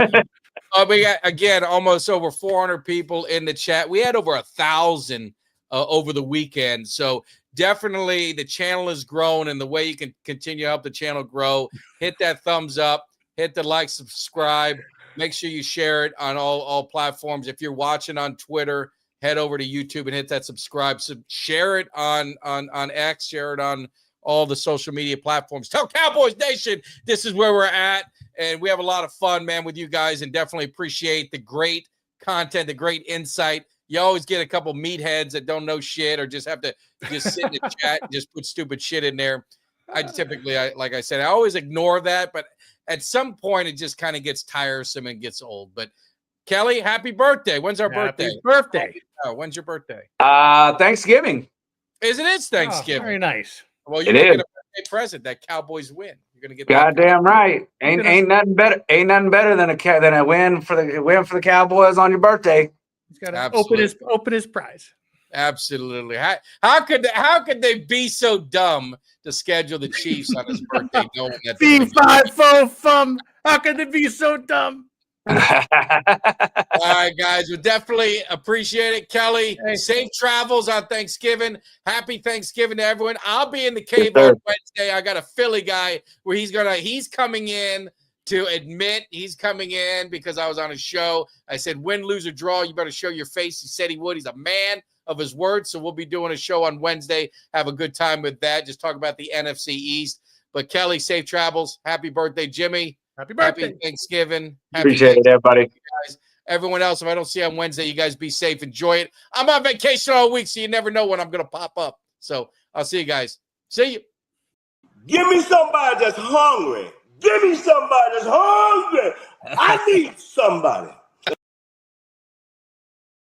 we got, again, almost over 400 people in the chat. We had over 1,000 over the weekend. So definitely the channel has grown, and the way you can continue to help the channel grow, hit that thumbs up, hit the like, subscribe. Make sure you share it on all platforms. If you're watching on Twitter, head over to YouTube and hit that subscribe. So share it on X, share it on all the social media platforms. Tell Cowboys Nation this is where we're at, and we have a lot of fun, man, with you guys, and definitely appreciate the great content, the great insight. You always get a couple meatheads that don't know shit or just have to just sit in the chat and just put stupid shit in there. I typically, like I said, I always ignore that, but at some point it just kind of gets tiresome and gets old. But Kelly, happy birthday. When's our birthday? Birthday. Oh, when's your birthday? Thanksgiving. Isn't it? It's Thanksgiving. Oh, very nice. Well, you're going to get a birthday present. That Cowboys win. You're going to get that. Goddamn right. Ain't nothing better. Ain't nothing better than a win for the Cowboys on your birthday. He's got to open his prize. Absolutely. How could they be so dumb to schedule the Chiefs on his birthday? Knowing that B5-4-FUM. How could they be so dumb? All right, guys, we definitely appreciate it. Kelly, safe travels on Thanksgiving. Happy Thanksgiving to everyone. I'll be in the cave on Wednesday. I got a Philly guy where he's coming in to admit he's coming in because I was on his show. I said, win, lose, or draw, you better show your face. He said he would. He's a man of his word. So we'll be doing a show on Wednesday. Have a good time with that. Just talk about the NFC East. But Kelly, safe travels. Happy birthday, Jimmy. Happy birthday. Happy Thanksgiving. Appreciate it, everybody. Guys. Everyone else, if I don't see you on Wednesday, you guys be safe. Enjoy it. I'm on vacation all week, so you never know when I'm going to pop up. So I'll see you guys. See you. Give me somebody that's hungry. Give me somebody that's hungry. I need somebody.